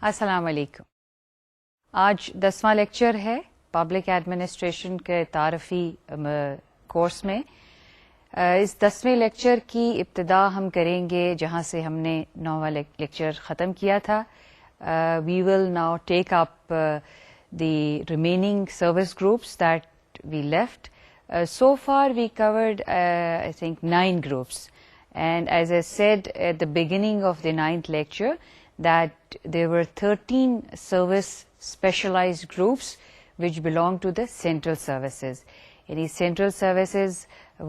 السلام علیکم. آج 10واں لیکچر ہے پبلک ایڈمنسٹریشن کے تعارفی کورس میں. اس 10ویں لیکچر کی ابتدا ہم کریں گے جہاں سے ہم نے 9واں لیکچر ختم کیا تھا. We will now take up the remaining service groups that we left. So far we covered I think 9 groups, and as I said at the beginning of the 9th lecture that there were 13 service specialized groups which belong to the central services. یعنی central services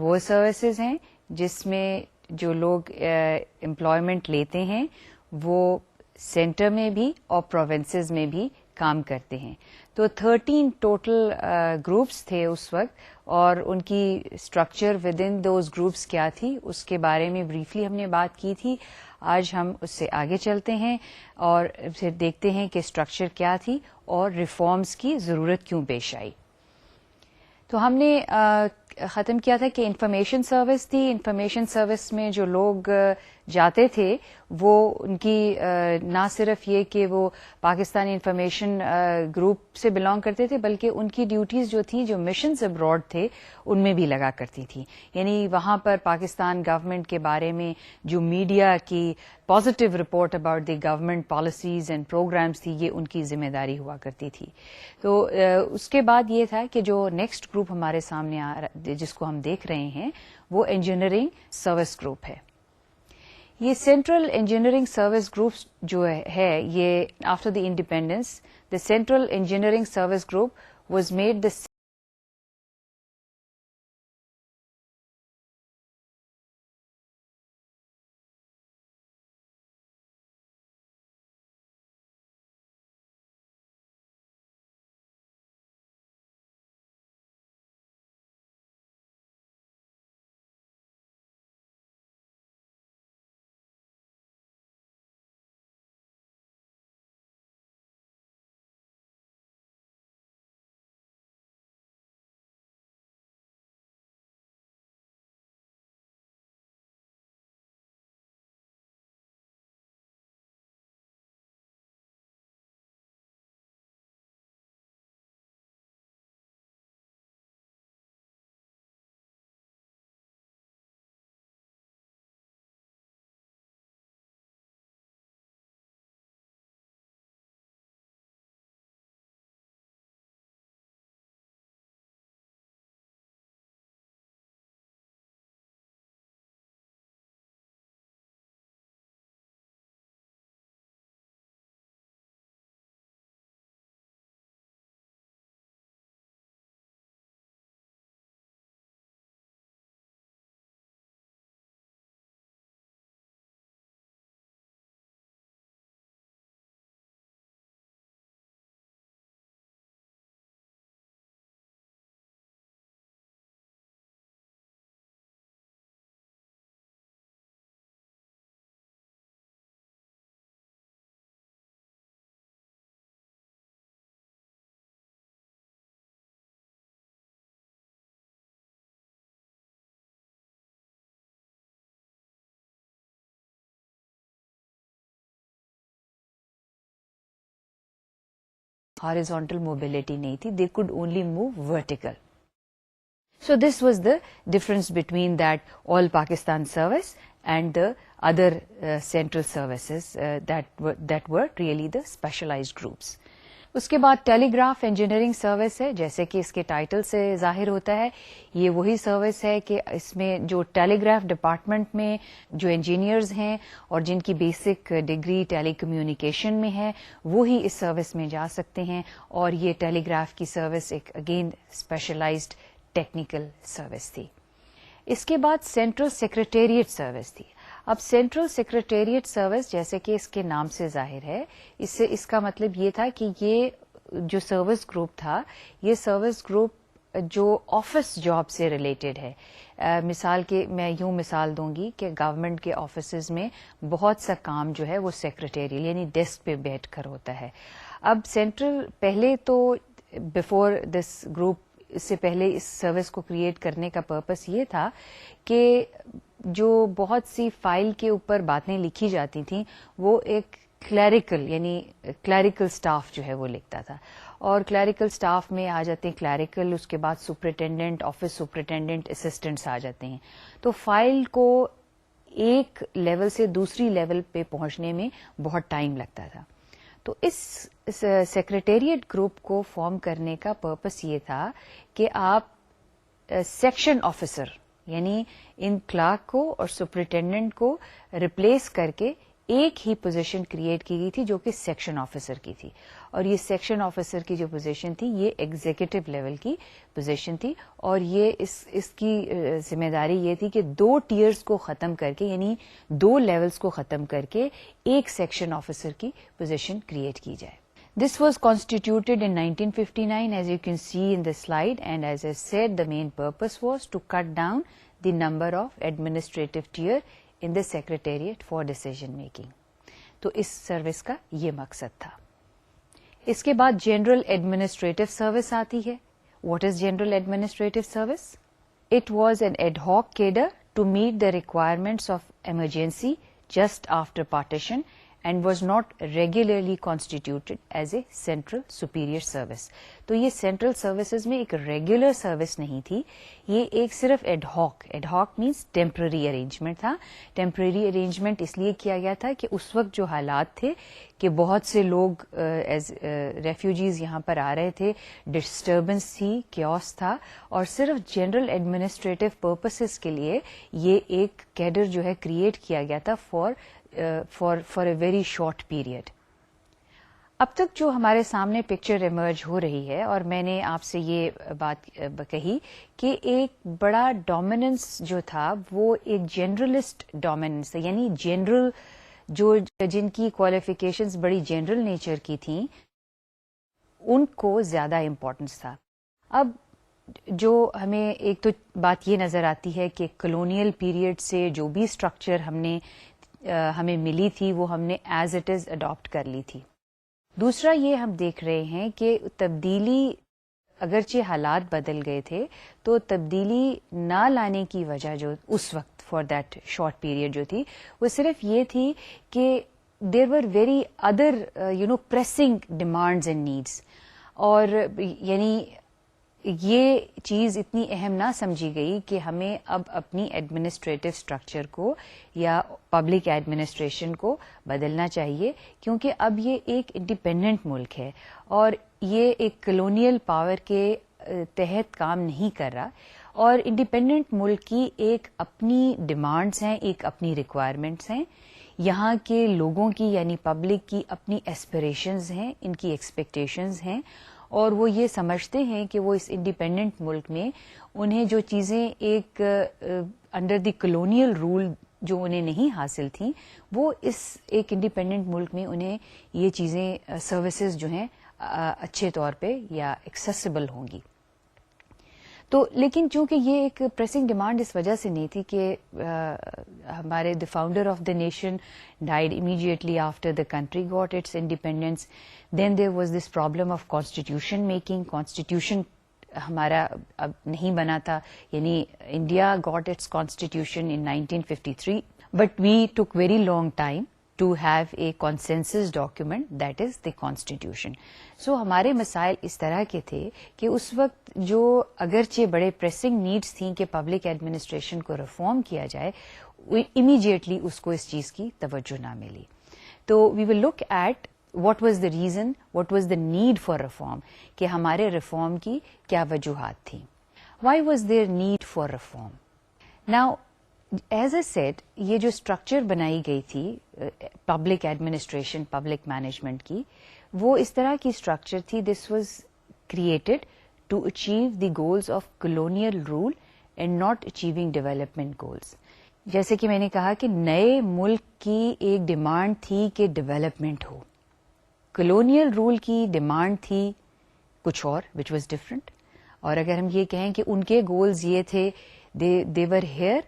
وہ services ہیں جس میں جو لوگ employment لیتے ہیں وہ سینٹر میں بھی اور پروونسز میں بھی کام کرتے ہیں. تو 13 ٹوٹل گروپس تھے اس وقت, اور ان کی structure with in those groups کیا تھی اس کے بارے میں بریفلی ہم نے بات کی تھی. آج ہم اس سے آگے چلتے ہیں اور پھر دیکھتے ہیں کہ اسٹرکچر کیا تھی اور ریفارمز کی ضرورت کیوں پیش آئی. تو ہم نے ختم کیا تھا کہ انفارمیشن سروس تھی. انفارمیشن سروس میں جو لوگ جاتے تھے وہ ان کی نہ صرف یہ کہ وہ پاکستانی انفارمیشن گروپ سے بلانگ کرتے تھے, بلکہ ان کی ڈیوٹیز جو تھیں جو مشنز ابراڈ تھے ان میں بھی لگا کرتی تھی. یعنی وہاں پر پاکستان گورنمنٹ کے بارے میں جو میڈیا کی positive report about the government policies and programs تھی یہ ان کی ذمہ داری ہوا کرتی تھی. تو اس کے بعد یہ تھا کہ جو نیکسٹ گروپ ہمارے سامنے جس کو ہم دیکھ رہے ہیں وہ انجینئرنگ سروس گروپ ہے. یہ سینٹرل انجینئرنگ سروس گروپ جو ہے یہ after the independence the central engineering service group was made the horizontal mobility نہیں تھی. They could only move vertical. So this was the difference between that all Pakistan service and the other central services that were really the specialized groups. اس کے بعد ٹیلی graph engineering service ہے. جیسے کہ اس کے title سے ظاہر ہوتا ہے یہ وہی سروس ہے کہ اس میں جو ٹیلی گراف ڈپارٹمنٹ میں جو انجینئرز ہیں اور جن کی بیسک ڈگری ٹیلی کمیونیکیشن میں ہے وہی اس سروس میں جا سکتے ہیں. اور یہ ٹیلی گراف کی سروس ایک اگین اسپیشلائزڈ ٹیکنیکل سروس تھی. اس کے بعد سینٹرل سیکریٹریٹ سروس تھی. اب سینٹرل سیکریٹریٹ سروس جیسے کہ اس کے نام سے ظاہر ہے اس کا مطلب یہ تھا کہ یہ جو سروس گروپ تھا یہ سروس گروپ جو آفس جاب سے ریلیٹڈ ہے. مثال کے میں یوں مثال دوں گی کہ گورنمنٹ کے آفیسز میں بہت سا کام جو ہے وہ سیکریٹریل یعنی ڈیسک پہ بیٹھ کر ہوتا ہے. اب سینٹرل پہلے تو بفور دس گروپ اس سے پہلے اس سروس کو کریٹ کرنے کا پرپس یہ تھا کہ جو بہت سی فائل کے اوپر باتیں لکھی جاتی تھیں وہ ایک کلیریکل یعنی کلیریکل سٹاف جو ہے وہ لکھتا تھا. اور کلیریکل سٹاف میں آ جاتے ہیں کلیریکل, اس کے بعد سپرنٹینڈنٹ, آفس سپرنٹینڈنٹ, اسسٹنٹس آ جاتے ہیں. تو فائل کو ایک لیول سے دوسری لیول پہ پہنچنے میں بہت ٹائم لگتا تھا. تو اس سیکریٹریٹ گروپ کو فارم کرنے کا پرپس یہ تھا کہ آپ سیکشن آفیسر یعنی ان کلرک کو اور سپرنٹینڈنٹ کو ریپلیس کر کے ایک ہی پوزیشن کریٹ کی گئی تھی جو کہ سیکشن آفیسر کی تھی. اور یہ سیکشن آفیسر کی جو پوزیشن تھی یہ ایگزیکٹو لیول کی پوزیشن تھی, اور یہ اس کی ذمہ داری یہ تھی کہ 2 ٹیئرز کو ختم کر کے یعنی 2 لیولز کو ختم کر کے ایک سیکشن آفیسر کی پوزیشن کریٹ کی جائے. This was constituted in 1959 as you can see in the slide, and as I said the main purpose was to cut down the number of administrative tier in the secretariat for decision making. تو اس service کا یہ مقصد تھا. اس کے بعد general administrative service آتی ہے. What is general administrative service? It was an ad hoc cadre to meet the requirements of emergency just after partition and was not regularly constituted as a central superior service. تو یہ central services میں ایک regular service نہیں تھی, یہ ایک صرف ad hoc means temporary arrangement تھا. ٹیمپرری ارینجمنٹ اس لیے کیا گیا تھا کہ اس وقت جو حالات تھے کہ بہت سے لوگ ایز ریفیوجیز یہاں پر آ رہے تھے, ڈسٹربنس تھی, کیوس تھا, اور صرف جنرل ایڈمنسٹریٹو پرپسز کے لیے یہ ایک کیڈر جو ہے کریٹ کیا گیا تھا for a very short period. اب تک جو ہمارے سامنے پکچر ایمرج ہو رہی ہے, اور میں نے آپ سے یہ بات کہی کہ ایک بڑا ڈومیننس جو تھا وہ ایک جنرلسٹ ڈومیننس تھا, یعنی جنرل جن کی کوالیفیکیشنز بڑی جنرل نیچر کی تھیں ان کو زیادہ امپورٹنس تھا. اب جو ہمیں ایک تو بات یہ نظر آتی ہے کہ کلونیل پیریڈ سے جو بھی اسٹرکچر ہمیں ملی تھی وہ ہم نے ایز اٹ از اڈاپٹ کر لی تھی. دوسرا یہ ہم دیکھ رہے ہیں کہ تبدیلی اگرچہ حالات بدل گئے تھے تو تبدیلی نہ لانے کی وجہ جو اس وقت فار دیٹ شارٹ پیریڈ جو تھی وہ صرف یہ تھی کہ there were very other pressing demands and needs, اور یعنی یہ چیز اتنی اہم نہ سمجھی گئی کہ ہمیں اب اپنی ایڈمنسٹریٹو اسٹرکچر کو یا پبلک ایڈمنسٹریشن کو بدلنا چاہیے, کیونکہ اب یہ ایک انڈیپینڈنٹ ملک ہے اور یہ ایک کلونیل پاور کے تحت کام نہیں کر رہا, اور انڈیپینڈنٹ ملک کی ایک اپنی ڈیمانڈز ہیں, ایک اپنی ریکوائرمنٹس ہیں, یہاں کے لوگوں کی یعنی پبلک کی اپنی ایسپریشنز ہیں, ان کی ایکسپیکٹیشنز ہیں, اور وہ یہ سمجھتے ہیں کہ وہ اس انڈیپینڈنٹ ملک میں انہیں جو چیزیں ایک انڈر دی کلونیل رول جو انہیں نہیں حاصل تھیں وہ اس ایک انڈیپینڈنٹ ملک میں انہیں یہ چیزیں سروسز جو ہیں اچھے طور پہ یا ایکسیسیبل ہوں گی. تو لیکن چونکہ یہ ایک پریسنگ ڈیمانڈ اس وجہ سے نہیں تھی کہ ہمارے the founder of the nation died immediately after the country got its independence, then there was this problem of constitution making. Constitution ہمارا اب نہیں بنا تھا, یعنی India got its constitution in 1953, but we took very long time to have a consensus document that is the constitution. So ہمارے مسائل اس طرح کے تھے کہ اس وقت جو اگرچہ بڑے پریسنگ نیڈس تھیں کہ پبلک ایڈمنسٹریشن کو ریفارم کیا جائے, امیڈیٹلی اس کو اس چیز کی توجہ نہ ملی. تو we will look at what was the reason, what was the need for reform, کہ ہمارے ریفارم کی کیا وجوہات تھیں. Why was there need for reform? Now as a set یہ جو اسٹرکچر بنائی گئی تھی پبلک ایڈمنسٹریشن پبلک مینجمنٹ کی, وہ اس طرح کی اسٹرکچر تھی. This was created to achieve the goals of colonial rule and not achieving development goals. جیسے کہ میں نے کہا کہ نئے ملک کی ایک ڈیمانڈ تھی کہ ڈیولپمنٹ ہو, کلونیل رول کی ڈیمانڈ تھی کچھ اور وچ واز ڈفرنٹ. اور اگر ہم یہ کہیں کہ ان کے گولز یہ تھے دے ور ہیئر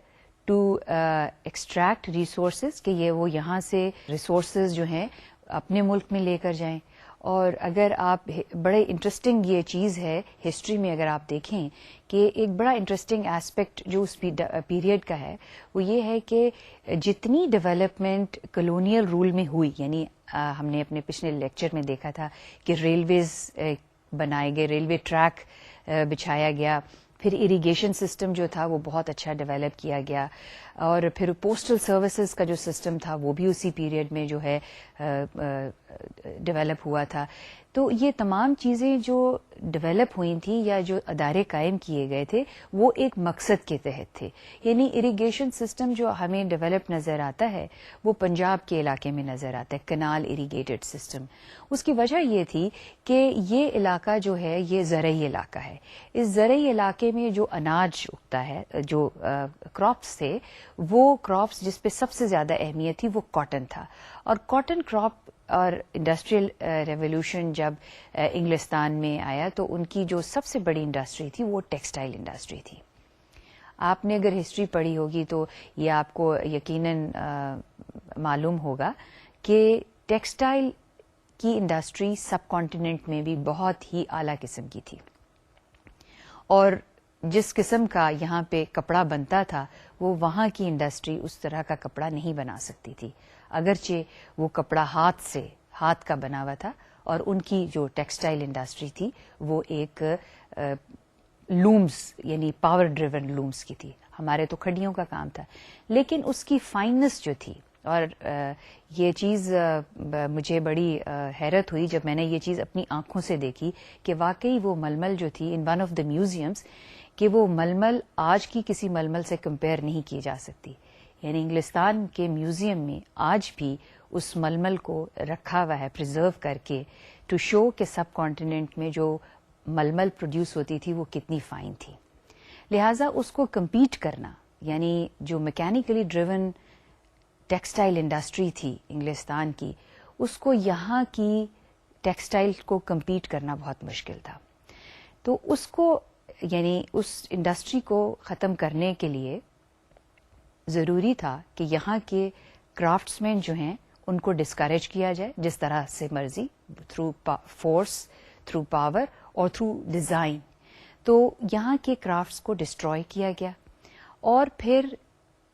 ٹو ایکسٹریکٹ ریسورسز, کہ وہ یہاں سے ریسورسز جو ہیں اپنے ملک میں لے کر جائیں, اور اگر آپ بڑے انٹرسٹنگ یہ چیز ہے ہسٹری میں اگر آپ دیکھیں کہ ایک بڑا انٹرسٹنگ ایسپیکٹ جو اس پیریڈ کا ہے وہ یہ ہے کہ جتنی ڈیولپمنٹ کلونیل رول میں ہوئی، یعنی ہم نے اپنے پچھلے لیکچر میں دیکھا تھا کہ ریلویز بنائے گئے، ریلوے ٹریک بچھایا گیا، پھر اریگیشن سسٹم جو تھا وہ بہت اچھا ڈیولپ کیا گیا، اور پھر پوسٹل سروسز کا جو سسٹم تھا وہ بھی اسی پیریڈ میں جو ہے ڈیولپ ہوا تھا. تو یہ تمام چیزیں جو ڈیولپ ہوئی تھیں یا جو ادارے قائم کیے گئے تھے وہ ایک مقصد کے تحت تھے. یعنی اریگیشن سسٹم جو ہمیں ڈیولپ نظر آتا ہے وہ پنجاب کے علاقے میں نظر آتا ہے، کنال اریگیٹڈ سسٹم. اس کی وجہ یہ تھی کہ یہ علاقہ جو ہے یہ زرعی علاقہ ہے. اس زرعی علاقے میں جو اناج اگتا ہے، جو کراپس تھے، وہ کراپس جس پہ سب سے زیادہ اہمیت تھی وہ کاٹن تھا. اور کاٹن کراپ اور انڈسٹریل ریولوشن جب انگلستان میں آیا تو ان کی جو سب سے بڑی انڈسٹری تھی وہ ٹیکسٹائل انڈسٹری تھی. آپ نے اگر ہسٹری پڑھی ہوگی تو یہ آپ کو یقیناً معلوم ہوگا کہ ٹیکسٹائل کی انڈسٹری سب کانٹیننٹ میں بھی بہت ہی اعلیٰ قسم کی تھی، اور جس قسم کا یہاں پہ کپڑا بنتا تھا وہ وہاں کی انڈسٹری اس طرح کا کپڑا نہیں بنا سکتی تھی، اگرچہ وہ کپڑا ہاتھ کا بنا ہوا تھا. اور ان کی جو ٹیکسٹائل انڈسٹری تھی وہ ایک لومز یعنی پاور ڈریون لومز کی تھی. ہمارے تو کھڈیوں کا کام تھا، لیکن اس کی فائننس جو تھی، اور یہ چیز مجھے بڑی حیرت ہوئی جب میں نے یہ چیز اپنی آنکھوں سے دیکھی کہ واقعی وہ ململ جو تھی in one of the museums, کہ وہ ململ آج کی کسی ململ سے کمپیئر نہیں کی جا سکتی. یعنی انگلستان کے میوزیم میں آج بھی اس ململ کو رکھا ہوا ہے پریزرو کر کے، ٹو شو کہ سب کانٹیننٹ میں جو ململ پروڈیوس ہوتی تھی وہ کتنی فائن تھی. لہٰذا اس کو کمپیٹ کرنا، یعنی جو میکینیکلی ڈریون ٹیکسٹائل انڈسٹری تھی انگلستان کی، اس کو یہاں کی ٹیکسٹائل کو کمپیٹ کرنا بہت مشکل تھا. تو اس کو یعنی اس انڈسٹری کو ختم کرنے کے لیے ضروری تھا کہ یہاں کے کرافٹس مین جو ہیں ان کو ڈسکریج کیا جائے جس طرح سے مرضی، تھرو فورس، تھرو پاور اور تھرو ڈیزائن. تو یہاں کے کرافٹس کو ڈسٹروائے کیا گیا، اور پھر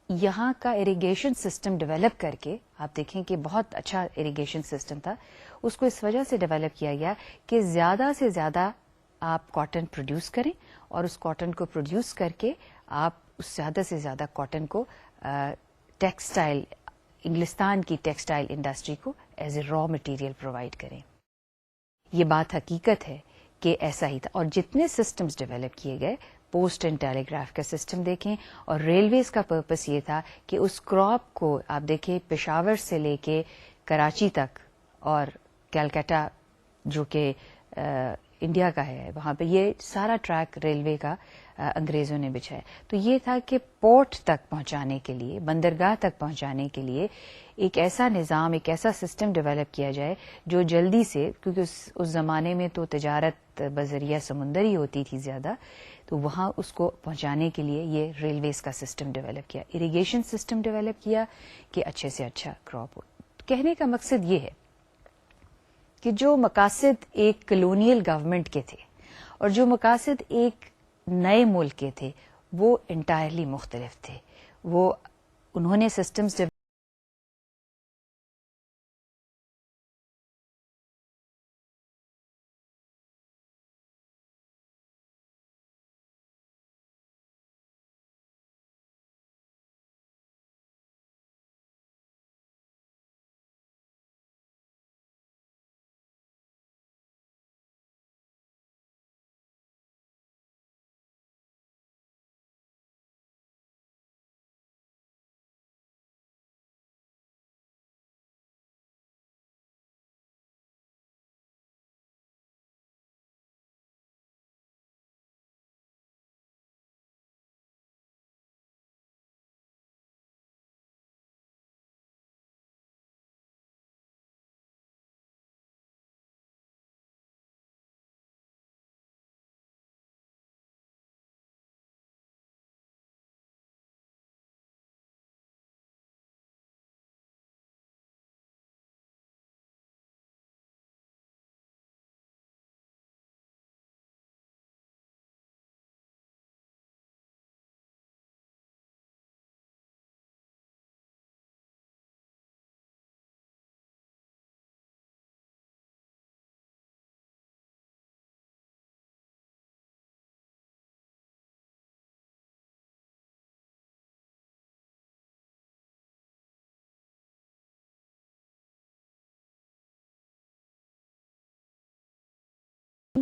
یہاں کا اریگیشن سسٹم ڈیولپ کر کے، آپ دیکھیں کہ بہت اچھا اریگیشن سسٹم تھا، اس کو اس وجہ سے ڈیولپ کیا گیا کہ زیادہ سے زیادہ آپ کاٹن پروڈیوس کریں، اور اس کاٹن کو پروڈیوس کر کے آپ اس زیادہ سے زیادہ کاٹن کو ٹیکسٹائل، انگلستان کی ٹیکسٹائل انڈسٹری کو as a raw material provide کریں. یہ بات حقیقت ہے کہ ایسا ہی تھا. اور جتنے سسٹمز ڈیولپ کیے گئے، پوسٹ اینڈ ٹیلی گراف کا سسٹم دیکھیں، اور ریلویز کا پرپس یہ تھا کہ اس کراپ کو آپ دیکھیں پشاور سے لے کے کراچی تک، اور کلکتہ جو کہ انڈیا کا ہے، وہاں پہ یہ سارا ٹریک ریلوے کا انگریزوں نے بچھایا. تو یہ تھا کہ پورٹ تک پہنچانے کے لیے، بندرگاہ تک پہنچانے کے لیے ایک ایسا نظام، ایک ایسا سسٹم ڈیولپ کیا جائے جو جلدی سے، کیونکہ اس زمانے میں تو تجارت بذریعہ سمندر ہی ہوتی تھی زیادہ، تو وہاں اس کو پہنچانے کے لیے یہ ریلویز کا سسٹم ڈیولپ کیا، اریگیشن سسٹم ڈیولپ کیا کہ اچھے سے اچھا کراپ ہو. کہنے کا مقصد یہ ہے کہ جو مقاصد ایک کلونیل گورنمنٹ کے تھے اور جو مقاصد ایک نئے ملک کے تھے وہ انٹائرلی مختلف تھے. وہ انہوں نے سسٹمز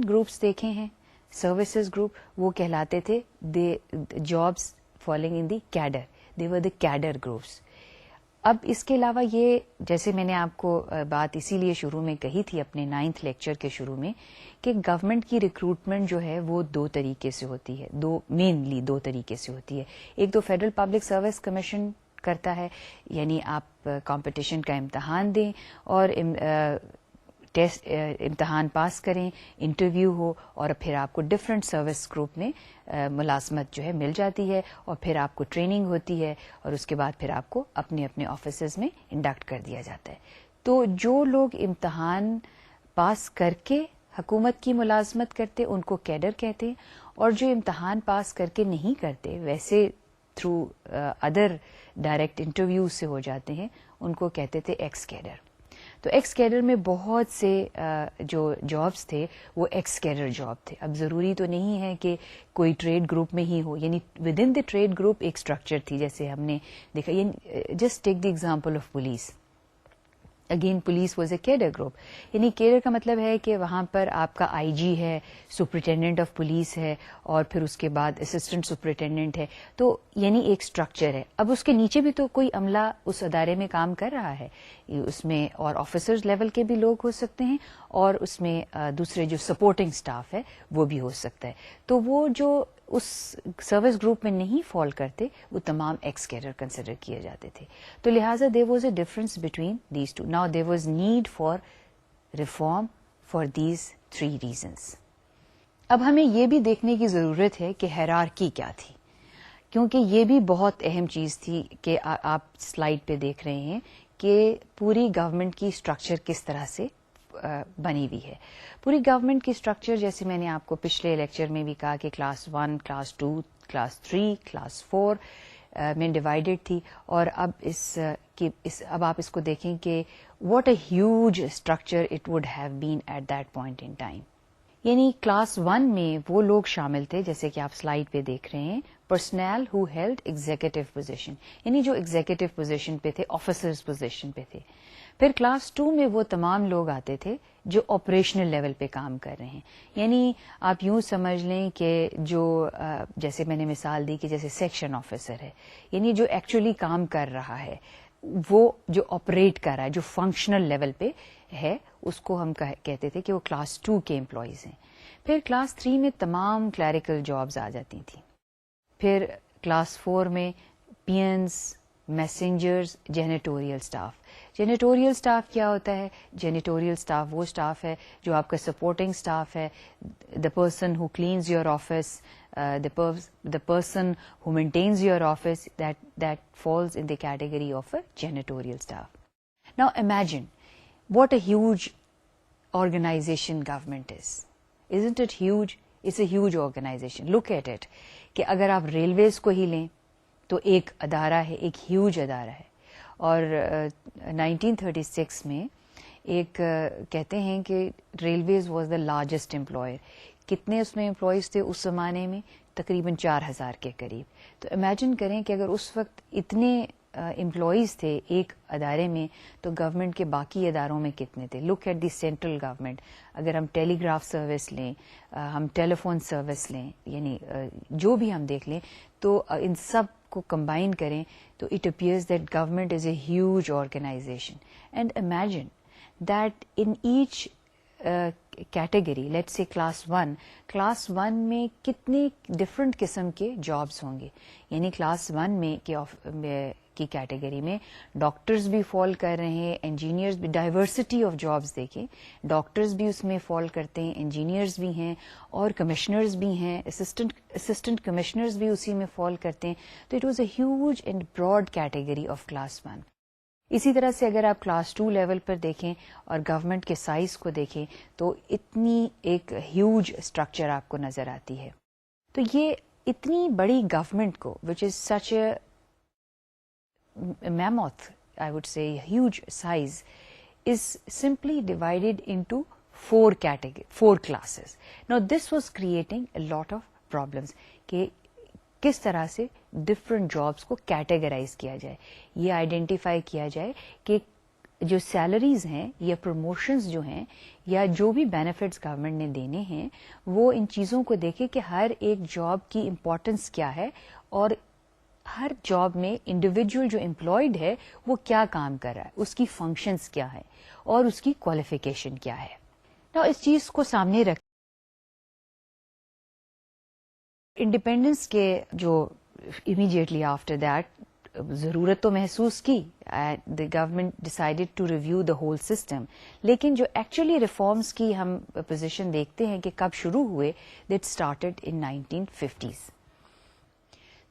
گروپس دیکھے ہیں سروسز گروپ, وہ کہلاتے تھے jobs falling in the cadre, they were the cadre groups. اب اس کے علاوہ یہ, جیسے میں نے آپ کو بات اسی لیے شروع میں کہی تھی اپنے 9th لیکچر کے شروع میں, کہ گورنمنٹ کی ریکروٹمنٹ جو ہے وہ دو طریقے سے ہوتی ہے, مینلی دو طریقے سے ہوتی ہے. ایک تو فیڈرل پبلک سروس کمیشن کرتا ہے, یعنی آپ کمپٹیشن کا امتحان دیں اور ٹیسٹ امتحان پاس کریں, انٹرویو ہو, اور پھر آپ کو ڈفرینٹ سروس گروپ میں ملازمت جو ہے مل جاتی ہے, اور پھر آپ کو ٹریننگ ہوتی ہے, اور اس کے بعد پھر آپ کو اپنے اپنے آفیسز میں انڈکٹ کر دیا جاتا ہے. تو جو لوگ امتحان پاس کر کے حکومت کی ملازمت کرتے ان کو کیڈر کہتے ہیں, اور جو امتحان پاس کر کے نہیں کرتے, ویسے تھرو ادر ڈائریکٹ انٹرویو سے ہو جاتے ہیں, ان کو کہتے تھے ایکس کیڈر. تو ایکس کیڈر میں بہت سے جو جابس تھے وہ ایکس کیڈر جاب تھے. اب ضروری تو نہیں ہے کہ کوئی ٹریڈ گروپ میں ہی ہو, یعنی with in the trade group ایک اسٹرکچر تھی, جیسے ہم نے دیکھا. Just take the example of police. Again police was a cadre group, یعنی کیڈر کا مطلب ہے کہ وہاں پر آپ کا آئی جی ہے, سپرنٹینڈنٹ آف پولیس ہے, اور پھر اس کے بعد اسسٹنٹ سپرنٹینڈنٹ ہے, تو یعنی ایک اسٹرکچر ہے. اب اس کے نیچے بھی تو کوئی عملہ اس ادارے میں کام کر رہا ہے, اس میں اور آفیسرز لیول کے بھی لوگ ہو سکتے ہیں, اور اس میں دوسرے جو سپورٹنگ اسٹاف ہے وہ بھی ہو سکتا ہے. تو وہ جو اس سروس گروپ میں نہیں فال کرتے وہ تمام ایکس کیڈر کنسیڈر کیے جاتے تھے. تو لہٰذا there was a difference between these two. Now there was need for reform for these 3 reasons. اب ہمیں یہ بھی دیکھنے کی ضرورت ہے کہ ہیرارکی کیا تھی, کیونکہ یہ بھی بہت اہم چیز تھی کہ آپ سلائیڈ پہ دیکھ رہے ہیں کہ پوری گورنمنٹ کی اسٹرکچر کس طرح سے بنی ہوئی ہے. پوری گورنمنٹ کی اسٹرکچر, جیسے میں نے آپ کو پچھلے لیکچر میں بھی کہا کہ کلاس 1, کلاس 2, کلاس 3, کلاس 4 میں ڈیوائڈیڈ تھی. اور اب اب آپ اس کو دیکھیں کہ what a huge structure it would have been at that point in time. یعنی کلاس 1 میں وہ لوگ شامل تھے, جیسے کہ آپ سلائیڈ پہ دیکھ رہے ہیں, پرسنل ہو ہیلڈ ایگزیکٹو پوزیشن, یعنی جو ایگزیکٹو پوزیشن پہ تھے, آفیسرز پوزیشن پہ تھے. پھر کلاس 2 میں وہ تمام لوگ آتے تھے جو آپریشنل لیول پہ کام کر رہے ہیں. یعنی آپ یوں سمجھ لیں کہ جو جیسے میں نے مثال دی کہ جیسے سیکشن آفیسر ہے, یعنی جو ایکچولی کام کر رہا ہے, وہ جو آپریٹ کر رہا ہے, جو فنکشنل لیول پہ ہے, اس کو ہم کہتے تھے کہ وہ کلاس 2 کے امپلائیز ہیں. پھر کلاس 3 میں تمام کلیریکل جابز آ جاتی تھیں. پھر کلاس 4 میں پینس, messengers, janitorial staff. Janitorial staff کیا ہوتا ہے؟ جینیٹوریل اسٹاف وہ اسٹاف ہے جو آپ کا سپورٹنگ اسٹاف ہے, the person who cleans your office, the person who maintains your office, that falls in the category of a janitorial staff. Now imagine what a huge organization government is. Isn't it huge? It's a huge organization. Look at it. کہ اگر آپ railways کو ہی لیں تو ایک ادارہ ہے, ایک ہیوج ادارہ ہے. اور 1936 میں ایک کہتے ہیں کہ railways was the largest employer. کتنے اس میں امپلائیز تھے اس زمانے میں؟ تقریباً 4000 کے قریب. تو امیجن کریں کہ اگر اس وقت اتنے امپلائیز تھے ایک ادارے میں, تو گورنمنٹ کے باقی اداروں میں کتنے تھے؟ Look at the central government. اگر ہم ٹیلی گراف سروس لیں, ہم ٹیلی فون سروس لیں, یعنی جو بھی ہم دیکھ لیں, تو ان سب کو کمبائن کریں تو it appears that government is a huge organization. And imagine that in each category, let say class 1 میں کتنے ڈفرنٹ قسم کے جابس ہوں گے. یعنی کلاس 1 میں کی کیٹیگری میں ڈاکٹرز بھی فال کر رہے ہیں, انجینئرز بھی. ڈائیورسٹی آف جابس دیکھیں, ڈاکٹرز بھی اس میں فال کرتے ہیں, انجینئرز بھی ہیں, اور کمشنرز بھی ہیں, اسسٹنٹ کمشنرز بھی اسی میں فال کرتے ہیں. تو it was a huge and broad category of class 1. اسی طرح سے اگر آپ کلاس 2 لیول پر دیکھیں اور گورنمنٹ کے سائز کو دیکھیں تو اتنی ایک ہیوج اسٹرکچر آپ کو نظر آتی ہے. تو یہ اتنی بڑی گورنمنٹ کو, وچ از سچ اے mammoth, I would say huge size, is simply divided into 4 classes. Now this was creating a lot of problems کہ کس طرح سے ڈفرنٹ جابس کو کیٹیگرائز کیا جائے, یہ آئیڈینٹیفائی کیا جائے کہ جو سیلریز ہیں یا پروموشنز جو ہیں یا جو بھی بینیفٹس گورنمنٹ نے دینے ہیں وہ ان چیزوں کو دیکھے کہ ہر ایک جاب کی امپورٹنس کیا ہے اور ہر جاب میں انڈیویجول جو امپلائڈ ہے وہ کیا کام کر رہا ہے, اس کی فنکشنز کیا ہے اور اس کی کوالیفیکیشن کیا ہے. تو اس چیز کو سامنے رکھ انڈیپینڈنس کے جو امیڈیٹلی آفٹر دیٹ ضرورت تو محسوس کی, the government decided to review the whole system, لیکن جو ایکچولی ریفارمس کی ہم پوزیشن دیکھتے ہیں کہ کب شروع ہوئے, دیٹ اسٹارٹیڈ ان 1950s.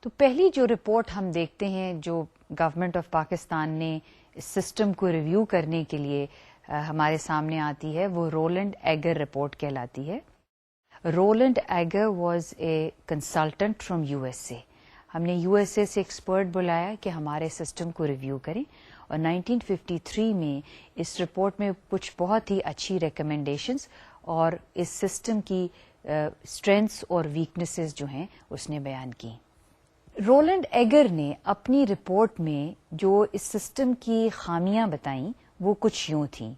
تو پہلی جو رپورٹ ہم دیکھتے ہیں جو گورنمنٹ آف پاکستان نے اس سسٹم کو ریویو کرنے کے لیے ہمارے سامنے آتی ہے وہ رولینڈ ایگر رپورٹ کہلاتی ہے. Roland eager was a consultant from U S A. ہم نے یو ایس اے سے ایکسپرٹ بلایا کہ ہمارے سسٹم کو ریویو کریں, اور 1953 میں اس رپورٹ میں کچھ بہت ہی اچھی ریکمنڈیشنز اور اس سسٹم کی اسٹرینتھس اور ویکنیسز جو ہیں اس نے بیان کی. رولینڈ ایگر نے اپنی رپورٹ میں جو اس سسٹم کی خامیاں بتائیں وہ کچھ یوں تھیں.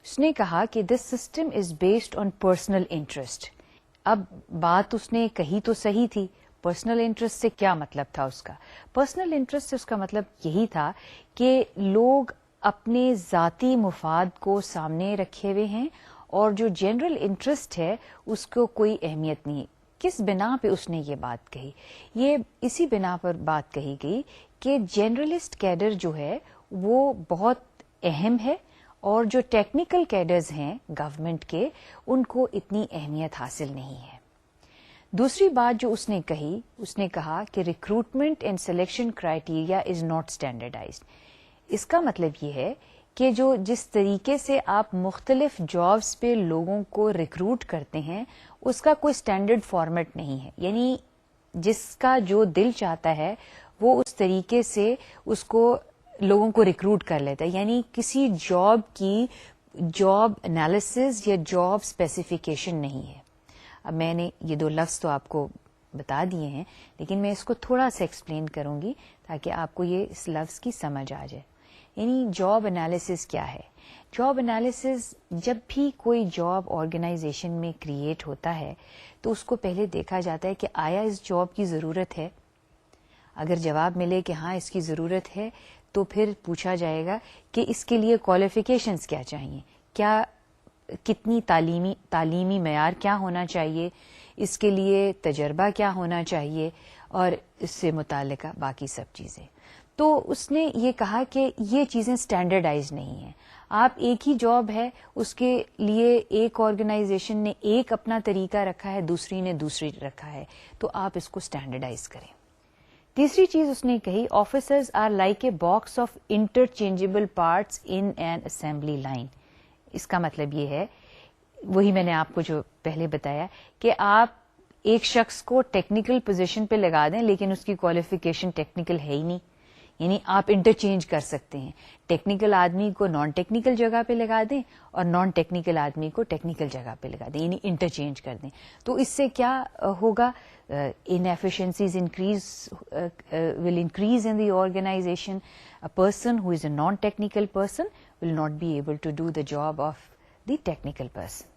اس نے کہا کہ this system is based on personal interest. اب بات اس نے کہی تو صحیح تھی, پرسنل انٹرسٹ سے کیا مطلب تھا اس کا؟ پرسنل انٹرسٹ سے اس کا مطلب یہی تھا کہ لوگ اپنے ذاتی مفاد کو سامنے رکھے ہوئے ہیں اور جو جنرل انٹرسٹ ہے اس کو کوئی اہمیت نہیں. کس بنا پہ اس نے یہ بات کہی؟ یہ اسی بنا پر بات کہی گئی کہ جنرلسٹ کیڈر جو ہے وہ بہت اہم ہے اور جو ٹیکنیکل کیڈرز ہیں گورنمنٹ کے ان کو اتنی اہمیت حاصل نہیں ہے. دوسری بات جو اس نے کہی, اس نے کہا کہ recruitment and selection criteria is not standardised. اس کا مطلب یہ ہے کہ جو جس طریقے سے آپ مختلف جابس پہ لوگوں کو ریکروٹ کرتے ہیں اس کا کوئی اسٹینڈرڈ فارمیٹ نہیں ہے. یعنی جس کا جو دل چاہتا ہے وہ اس طریقے سے اس کو لوگوں کو ریکروٹ کر لیتا ہے. یعنی کسی جاب کی جاب انالیسز یا جاب اسپیسیفیکیشن نہیں ہے. اب میں نے یہ دو لفظ تو آپ کو بتا دیے ہیں لیکن میں اس کو تھوڑا سا ایکسپلین کروں گی تاکہ آپ کو یہ اس لفظ کی سمجھ آ جائے. یعنی جاب انالیسز کیا ہے؟ جاب انالیسز جب بھی کوئی جاب آرگنائزیشن میں کریٹ ہوتا ہے تو اس کو پہلے دیکھا جاتا ہے کہ آیا اس جاب کی ضرورت ہے. اگر جواب ملے کہ ہاں اس کی ضرورت ہے تو پھر پوچھا جائے گا کہ اس کے لیے کوالیفیکیشنز کیا چاہیے, کیا کتنی تعلیمی معیار کیا ہونا چاہیے, اس کے لیے تجربہ کیا ہونا چاہیے اور اس سے متعلقہ باقی سب چیزیں. تو اس نے یہ کہا کہ یہ چیزیں اسٹینڈرڈائز نہیں ہیں. آپ ایک ہی جاب ہے اس کے لیے ایک آرگنائزیشن نے ایک اپنا طریقہ رکھا ہے, دوسری نے دوسری رکھا ہے, تو آپ اس کو اسٹینڈرڈائز کریں. تیسری چیز اس نے کہی, officers are like a box of interchangeable parts in an assembly line. اس کا مطلب یہ ہے, وہی میں نے آپ کو جو پہلے بتایا کہ آپ ایک شخص کو ٹیکنیکل پوزیشن پہ لگا دیں لیکن اس کی کوالیفیکیشن ٹیکنیکل ہے ہی نہیں. یعنی آپ انٹرچینج کر سکتے ہیں, ٹیکنیکل آدمی کو نان ٹیکنیکل جگہ پہ لگا دیں اور نان ٹیکنیکل آدمی کو ٹیکنیکل جگہ پہ لگا دیں, یعنی انٹرچینج کر دیں. تو اس سے کیا ہوگا؟ inefficiencies will increase in the organization. A person who is a non-technical person will not be able to do the job of the technical person.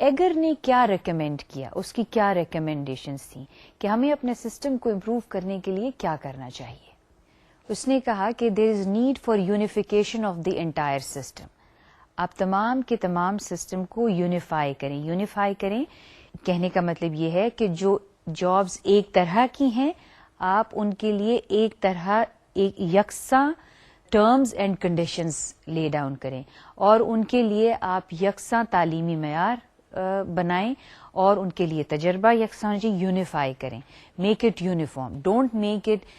Eager نے کیا ریکمینڈ کیا, اس کی کیا ریکمینڈیشنز تھیں کہ ہمیں اپنے سسٹم کو امپروو کرنے کے لیے کیا کرنا چاہیے؟ اس نے کہا کہ there is need for unification of the entire system. آپ تمام کے تمام سسٹم کو یونیفائی کریں. یونیفائی کریں کہنے کا مطلب یہ ہے کہ جو جابز ایک طرح کی ہیں آپ ان کے لیے ایک طرح ایک یکساں terms and conditions lay down کریں اور ان کے لیے آپ یکساں تعلیمی معیار بنائیں اور ان کے لیے تجربہ یکساں یونیفائی کریں. Make it uniform, don't make it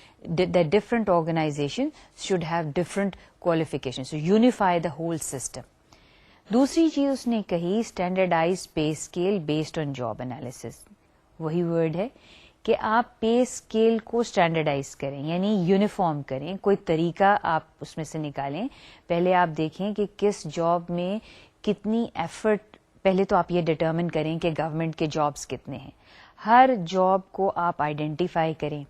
that different organizations should have different qualifications. So unify the whole system. دوسری چیز اس نے کہی, standardize pay scale based on job analysis. وہی ورڈ ہے کہ آپ پے اسکیل کو اسٹینڈرڈائز کریں, یعنی یونیفارم کریں, کوئی طریقہ آپ اس میں سے نکالیں. پہلے آپ دیکھیں کہ کس جاب میں کتنی ایفرٹ, پہلے تو آپ یہ ڈٹرمن کریں کہ گورنمنٹ کے جابس کتنے ہیں, ہر جاب کو آپ آئیڈینٹیفائی کریں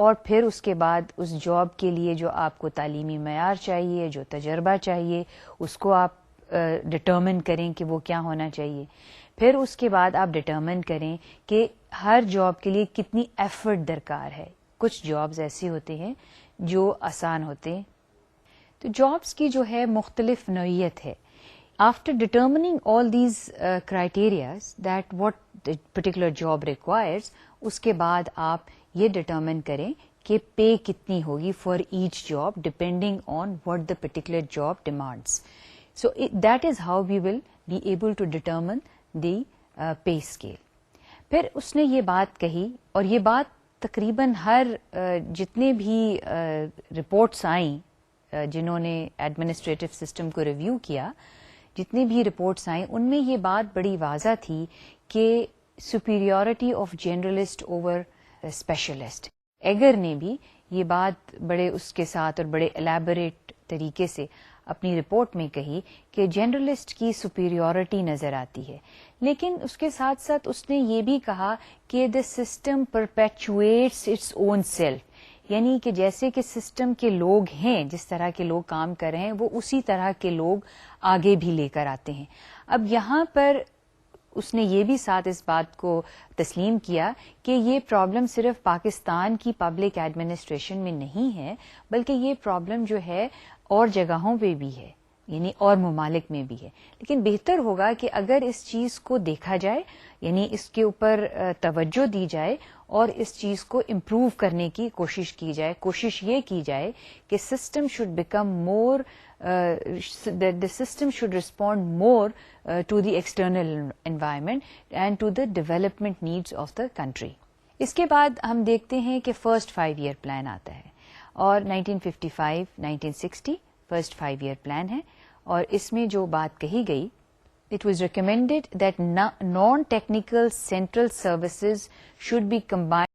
اور پھر اس کے بعد اس جاب کے لیے جو آپ کو تعلیمی معیار چاہیے, جو تجربہ چاہیے, اس کو آپ ڈٹرمن کریں کہ وہ کیا ہونا چاہیے. پھر اس کے بعد آپ ڈٹرمن کریں کہ ہر جاب کے لیے کتنی ایفرٹ درکار ہے. کچھ جابز ایسے ہوتے ہیں جو آسان ہوتے ہیں. تو جابس کی جو ہے مختلف نوعیت ہے. After determining all these criterias that what particular job requires, اس کے بعد آپ یہ ڈٹرمن کریں کہ پے کتنی ہوگی for each job depending on what the particular job demands. So that is how we will be able to determine the pay scale. پھر اس نے یہ بات کہی, اور یہ بات تقریباً ہر جتنے بھی رپورٹس آئیں جنہوں نے ایڈمنسٹریٹو سسٹم کو ریویو کیا, جتنی بھی رپورٹس آئیں ان میں یہ بات بڑی واضح تھی کہ superiority of generalist over specialist. Eager نے بھی یہ بات بڑے اس کے ساتھ اور بڑے الیبوریٹ طریقے سے اپنی رپورٹ میں کہی کہ جنرلسٹ کی سپیریورٹی نظر آتی ہے. لیکن اس کے ساتھ ساتھ اس نے یہ بھی کہا کہ the system perpetuates its own self, یعنی کہ جیسے کہ سسٹم کے لوگ ہیں, جس طرح کے لوگ کام کر رہے ہیں, وہ اسی طرح کے لوگ آگے بھی لے کر آتے ہیں. اب یہاں پر اس نے یہ بھی ساتھ اس بات کو تسلیم کیا کہ یہ پرابلم صرف پاکستان کی پبلک ایڈمنسٹریشن میں نہیں ہے, بلکہ یہ پرابلم جو ہے اور جگہوں پہ بھی ہے, یعنی اور ممالک میں بھی ہے. لیکن بہتر ہوگا کہ اگر اس چیز کو دیکھا جائے, یعنی اس کے اوپر توجہ دی جائے اور اس چیز کو امپروو کرنے کی کوشش کی جائے. کوشش یہ کی جائے کہ system should become more, the system should respond more to the external environment and to the development needs of the country. اس کے بعد ہم دیکھتے ہیں کہ فرسٹ 5 ایئر پلان آتا ہے, اور 1955-1960 فرسٹ 5 ایئر پلان ہے, اور اس میں جو بات کہی گئی, it was recommended that non-technical central services should be combined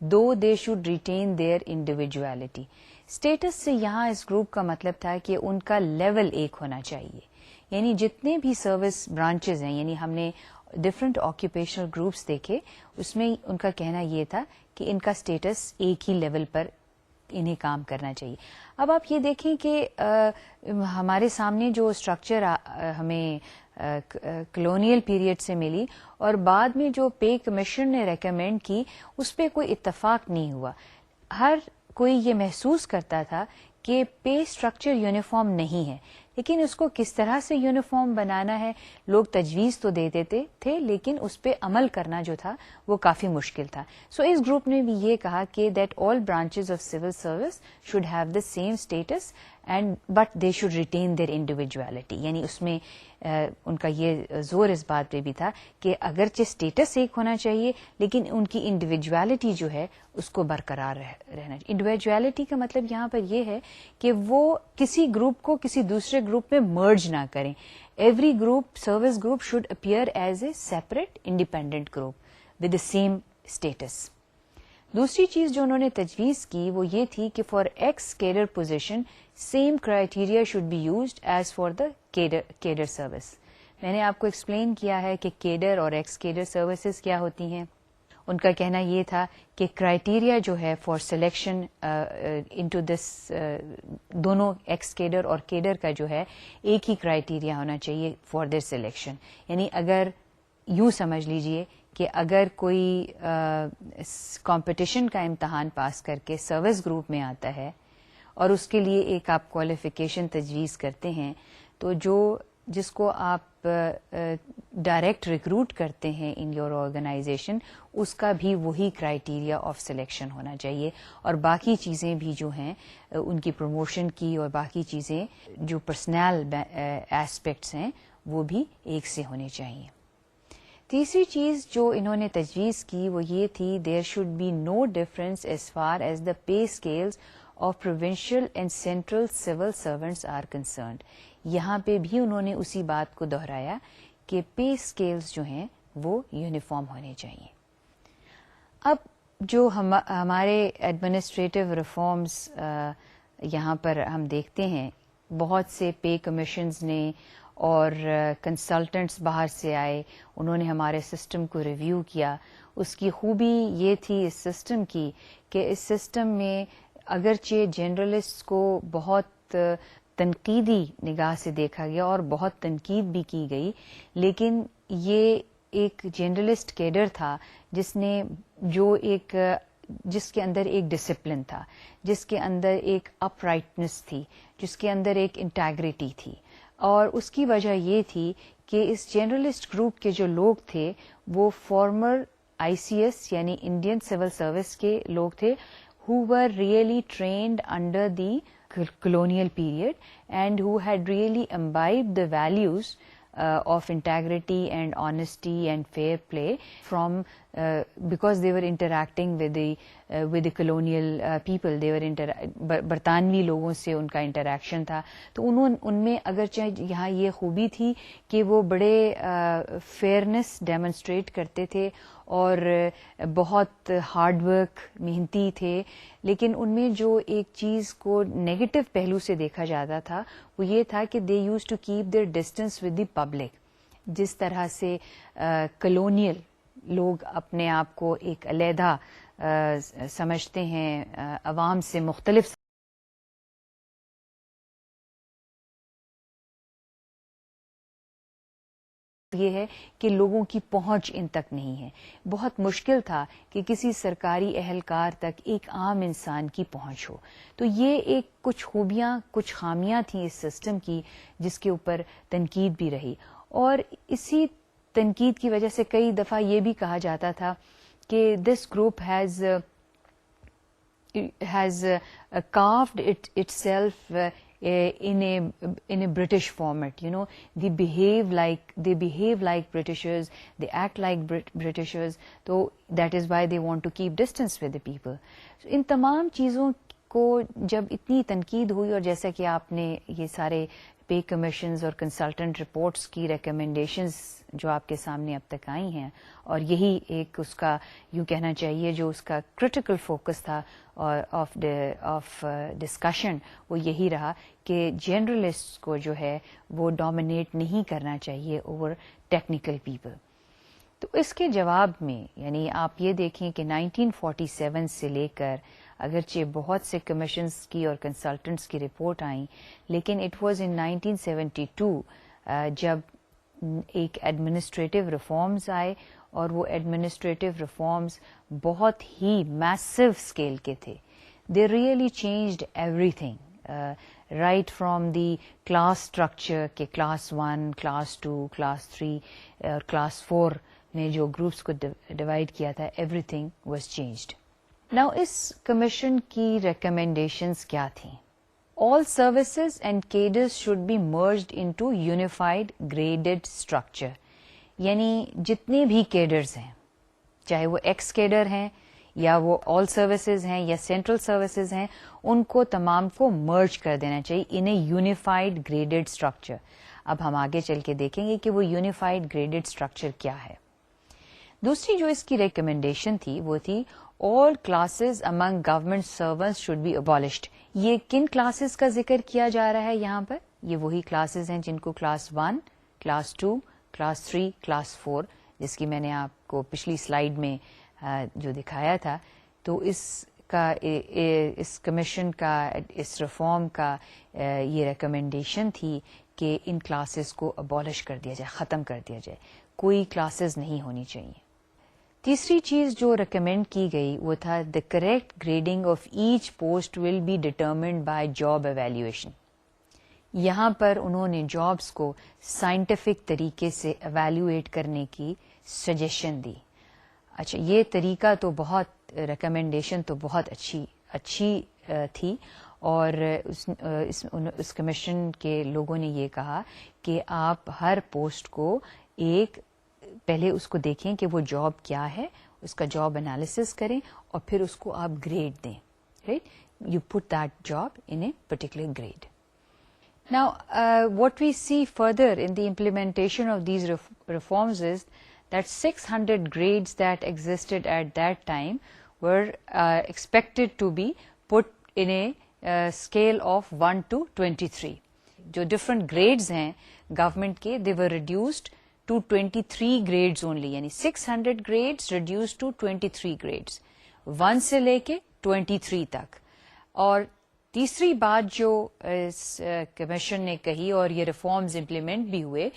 though they should retain their individuality. Status سے یہاں اس گروپ کا مطلب تھا کہ ان کا لیول ایک ہونا چاہیے، یعنی جتنے بھی سروس برانچز ہیں، یعنی ہم نے ڈفرنٹ آکوپیشنل گروپس دیکھے، اس میں ان کا کہنا یہ تھا کہ ان کا اسٹیٹس ایک ہی لیول پر انہیں کام کرنا چاہیے. اب آپ یہ دیکھیں کہ ہمارے سامنے جو اسٹرکچر ہمیں کلونیل پیریڈ سے ملی اور بعد میں جو پے کمیشن نے ریکمینڈ کی، اس پہ کوئی اتفاق نہیں ہوا. ہر کوئی یہ محسوس کرتا تھا کہ پے اسٹرکچر یونیفارم نہیں ہے، لیکن اس کو کس طرح سے یونیفارم بنانا ہے، لوگ تجویز تو دے دیتے تھے لیکن اس پہ عمل کرنا جو تھا وہ کافی مشکل تھا. سو اس گروپ نے بھی یہ کہا کہ that all branches of civil service should have the same status and but they should retain their individuality. یعنی اس میں ان کا یہ زور اس بات پہ بھی تھا کہ اگرچہ اسٹیٹس ایک ہونا چاہیے لیکن ان کی انڈیویجویلٹی جو ہے اس کو برقرار رہنا چاہیے. انڈیویجویلٹی کا مطلب یہاں پر یہ ہے کہ وہ کسی گروپ کو کسی دوسرے گروپ میں مرج نہ کریں. Every group service group should appear as a separate independent group with the same status. دوسری چیز جو انہوں نے تجویز کی وہ یہ تھی کہ for ex cadre position same criteria should be used as for the cadre service. میں نے آپ کو ایکسپلین کیا ہے کہ کیڈر اور ایکس کیڈر سروسز کیا ہوتی ہیں. ان کا کہنا یہ تھا کہ کرائیٹیریا جو ہے فار سلیکشن انٹو دس دونوں ایکس کیڈر اور کیڈر کا جو ہے ایک ہی کرائیٹیریا ہونا چاہیے فار دیر سلیکشن. یعنی اگر یوں سمجھ لیجئے کہ اگر کوئی کمپٹیشن کا امتحان پاس کر کے سروس گروپ میں آتا ہے اور اس کے لیے ایک آپ کوالیفیکیشن تجویز کرتے ہیں تو جس کو آپ ڈائریکٹ ریکروٹ کرتے ہیں ان یور آرگنائزیشن، اس کا بھی وہی کرائیٹیریا آف سلیکشن ہونا چاہیے اور باقی چیزیں بھی جو ہیں ان کی پروموشن کی اور باقی چیزیں جو پرسنل ایسپیکٹس ہیں وہ بھی ایک سے ہونے چاہیے. تیسری چیز جو انہوں نے تجویز کی وہ یہ تھی there should be no difference as far as the pay scales of provincial and central civil servants are concerned. یہاں پہ بھی انہوں نے اسی بات کو دہرایا کہ پے اسکیلز جو ہیں وہ یونیفارم ہونے چاہیے. اب جو ہمارے ایڈمنسٹریٹو ریفارمز یہاں پر ہم دیکھتے ہیں، بہت سے پے کمیشنز نے اور کنسلٹنٹس باہر سے آئے، انہوں نے ہمارے سسٹم کو ریویو کیا. اس کی خوبی یہ تھی اس سسٹم کی کہ اس سسٹم میں اگرچہ جنرلسٹ کو بہت تنقیدی نگاہ سے دیکھا گیا اور بہت تنقید بھی کی گئی، لیکن یہ ایک جنرلسٹ کیڈر تھا جس کے اندر ایک ڈسپلن تھا، جس کے اندر ایک اپ رائٹنس تھی، جس کے اندر ایک انٹیگریٹی تھی. اور اس کی وجہ یہ تھی کہ اس جنرلسٹ گروپ کے جو لوگ تھے وہ فارمر ICS یعنی انڈین سول سروس کے لوگ تھے who were really trained under the colonial period and who had really imbibed the values of integrity and honesty and fair play from because they were interacting with the colonial people. They were برطانوی لوگوں سے ان کا interaction تھا. تو ان میں اگرچہ یہاں یہ خوبی تھی کہ وہ بڑے فیئرنس ڈیمونسٹریٹ کرتے تھے اور بہت ہارڈ ورک محنتی تھے، لیکن ان میں جو ایک چیز کو نیگیٹو پہلو سے دیکھا جاتا تھا وہ یہ تھا کہ they use to keep their distance with the public. جس طرح سے کلونیل لوگ اپنے آپ کو ایک علیحدہ سمجھتے ہیں، عوام سے مختلف یہ ہے کہ لوگوں کی پہنچ ان تک نہیں ہے. بہت مشکل تھا کہ کسی سرکاری اہلکار تک ایک عام انسان کی پہنچ ہو. تو یہ ایک کچھ خوبیاں کچھ خامیاں تھیں اس سسٹم کی جس کے اوپر تنقید بھی رہی. اور اسی تنقید کی وجہ سے کئی دفعہ یہ بھی کہا جاتا تھا کہ this group has carved itself in a British format. You know, they behave like Britishers, they act like Britishers, so that is why they want to keep distance with the people. So ان تمام چیزوں کو جب اتنی تنقید ہوئی اور جیسا کہ آپ نے یہ سارے پے کمیشنز اور کنسلٹنٹ رپورٹس کی ریکمنڈیشنز جو آپ کے سامنے اب تک آئی ہیں، اور یہی ایک اس کا یوں کہنا چاہیے جو اس کا کرٹیکل فوکس تھا آف ڈسکشن، وہ یہی رہا کہ جنرلسٹ کو جو ہے وہ ڈومینیٹ نہیں کرنا چاہیے اوور ٹیکنیکل پیپل. تو اس کے جواب میں یعنی آپ یہ دیکھیں کہ 1947 سے لے کر اگرچہ بہت سے کمیشنز کی اور کنسلٹنٹس کی رپورٹ آئیں، لیکن اٹ واز ان 1972 جب ایک ایڈمنسٹریٹو ریفارمز آئے، اور وہ ایڈمنسٹریٹو ریفارمز بہت ہی میسو اسکیل کے تھے. They really changed every thing, right from the class structure کہ کلاس 1، کلاس 2، کلاس 3 اور کلاس 4 میں جو گروپس کو ڈیوائڈ کیا تھا، everything was changed. Now اس کمیشن کی ریکمینڈیشنز کیا تھیں؟ All services and cadres should be merged into unified graded structure. یعنی جتنے بھی کیڈرز ہیں، چاہے وہ ایکس کیڈر ہیں یا وہ آل سروسز ہیں یا سینٹرل سروسز ہیں، ان کو تمام کو مرج کر دینا چاہیے ان اے یونیفائڈ گریڈڈ اسٹرکچر. اب ہم آگے چل کے دیکھیں گے کہ وہ یونیفائڈ گریڈڈ اسٹرکچر کیا ہے. دوسری جو اس کی ریکمینڈیشن تھی وہ تھی all classes among government servants should be abolished. یہ کن کلاسز کا ذکر کیا جا رہا ہے یہاں پر؟ یہ وہی کلاسز ہیں جن کو کلاس 1، کلاس 2، کلاس 3، کلاس 4 جس کی میں نے آپ کو پچھلی سلائیڈ میں جو دکھایا تھا. تو اس کمیشن کا، اس ریفارم کا یہ ریکمینڈیشن تھی کہ ان کلاسز کو ابالش کر دیا جائے، ختم کر دیا جائے، کوئی کلاسز نہیں ہونی چاہیے. تیسری چیز جو ریکمینڈ کی گئی وہ تھا the correct grading of each post will be determined by job evaluation. یہاں پر انہوں نے جابس کو سائنٹیفک طریقے سے ایویلویٹ کرنے کی سجیشن دی. اچھا، یہ طریقہ تو بہت، ریکمینڈیشن تو بہت اچھی تھی، اور اس کمیشن کے لوگوں نے یہ کہا کہ آپ ہر پوسٹ کو پہلے اس کو دیکھیں کہ وہ جاب کیا ہے، اس کا جاب انالیسس کریں اور پھر اس کو آپ گریڈ دیں. Right, you put that job in a particular grade. Now what we see further in the implementation of these reforms is that 600 grades that existed at that time were expected to be put in a scale of 1 to 23. جو different grades ہیں government کے، they were reduced to 23 grades only. یعنی 600 grades reduced to 23 grades. 1 سے لے کے 23 تک. اور تیسری بات جو اس کمیشن نے کہی اور یہ ریفارمز امپلیمنٹ بھی ہوئے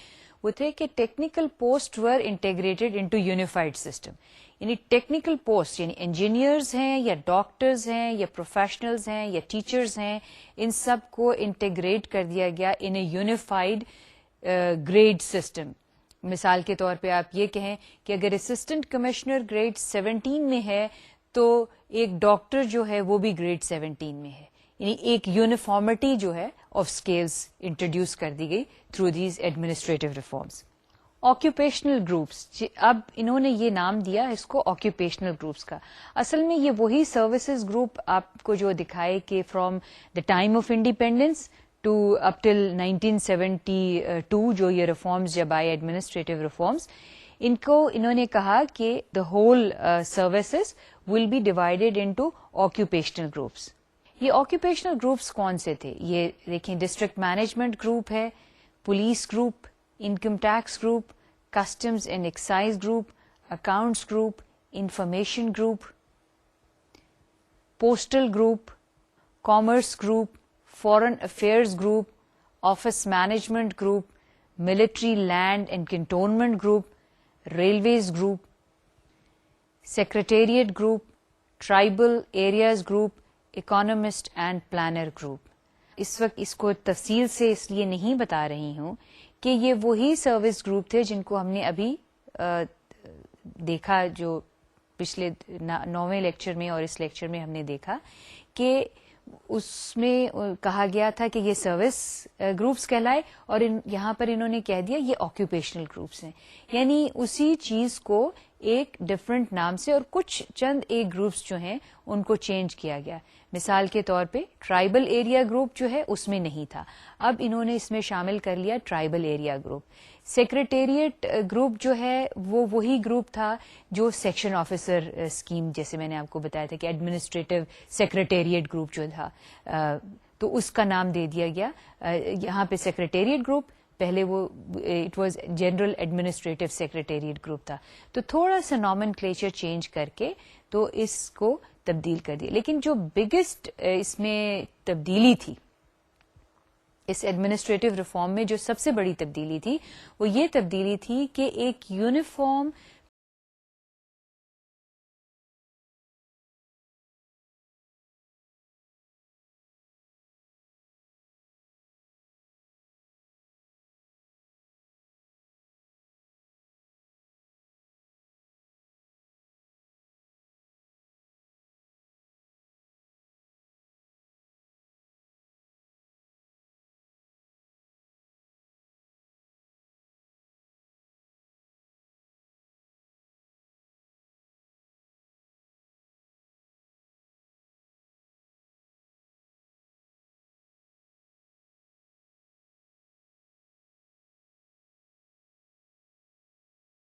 وہ تھے کہ ٹیکنیکل پوسٹ ور انٹیگریٹڈ انٹو یونیفائڈ سسٹم. یعنی ٹیکنیکل پوسٹ یعنی انجینئرز ہیں یا ڈاکٹرز ہیں یا پروفیشنلز ہیں یا ٹیچرز ہیں، ان سب کو انٹیگریٹ کر دیا گیا ان اے یونیفائڈ گریڈ سسٹم. مثال کے طور پہ آپ یہ کہیں کہ اگر اسسٹنٹ کمشنر گریڈ 17 میں ہے تو ایک ڈاکٹر جو ہے وہ بھی گریڈ 17 میں ہے. یعنی ایک یونیفارمٹی جو ہے آف اسکیلز انٹروڈیوس کر دی گئی through these administrative reforms. Occupational groups, اب انہوں نے یہ نام دیا اس کو آکوپیشنل گروپس کا. اصل میں یہ وہی سروسز گروپ آپ کو جو دکھائے کہ from the time of independence to up till 1972 جو یہ ریفارمز جب آئے ایڈمنسٹریٹو ریفارمز، ان کو انہوں نے کہا کہ the whole services will be divided into occupational groups. یہ آکوپیشنل گروپس کون سے تھے؟ یہ دیکھیں، ڈسٹرکٹ مینجمنٹ گروپ ہے، police group, income tax group, customs and excise group, accounts group, information group, postal group, commerce group, foreign affairs group, office management group, military land and cantonment group, railways group, secretariat group, tribal areas group, economist and planner group. اس وقت اس کو تفصیل سے اس لیے نہیں بتا رہی ہوں کہ یہ وہی سروس گروپ تھے جن کو ہم نے ابھی دیکھا، جو پچھلے 9ویں لیکچر میں اور اس لیکچر میں ہم نے دیکھا کہ اس میں کہا گیا تھا کہ یہ سروس گروپس کہلائے، اور یہاں پر انہوں نے کہہ دیا یہ آکوپیشنل گروپس ہیں. یعنی اسی چیز کو ایک ڈفرنٹ نام سے اور کچھ چند ایک گروپس جو ہیں ان کو چینج کیا گیا. مثال کے طور پہ ٹرائبل ایریا گروپ جو ہے اس میں نہیں تھا, اب انہوں نے اس میں شامل کر لیا tribal area group. Secretariat group جو ہے وہ وہی گروپ تھا جو سیکشن آفیسر اسکیم, جیسے میں نے آپ کو بتایا تھا کہ ایڈمنسٹریٹو سیکریٹریٹ گروپ جو تھا تو اس کا نام دے دیا گیا. یہاں پہ سیکریٹریٹ گروپ, پہلے وہ it was general administrative secretariat group تھا, تو تھوڑا سا نامن کلیچر چینج کر کے تو اس کو تبدیل کر دیا. لیکن جو بگیسٹ اس میں تبدیلی تھی, اس ایڈمنسٹریٹو ریفارم میں جو سب سے بڑی تبدیلی تھی وہ یہ تبدیلی تھی کہ ایک یونیفارم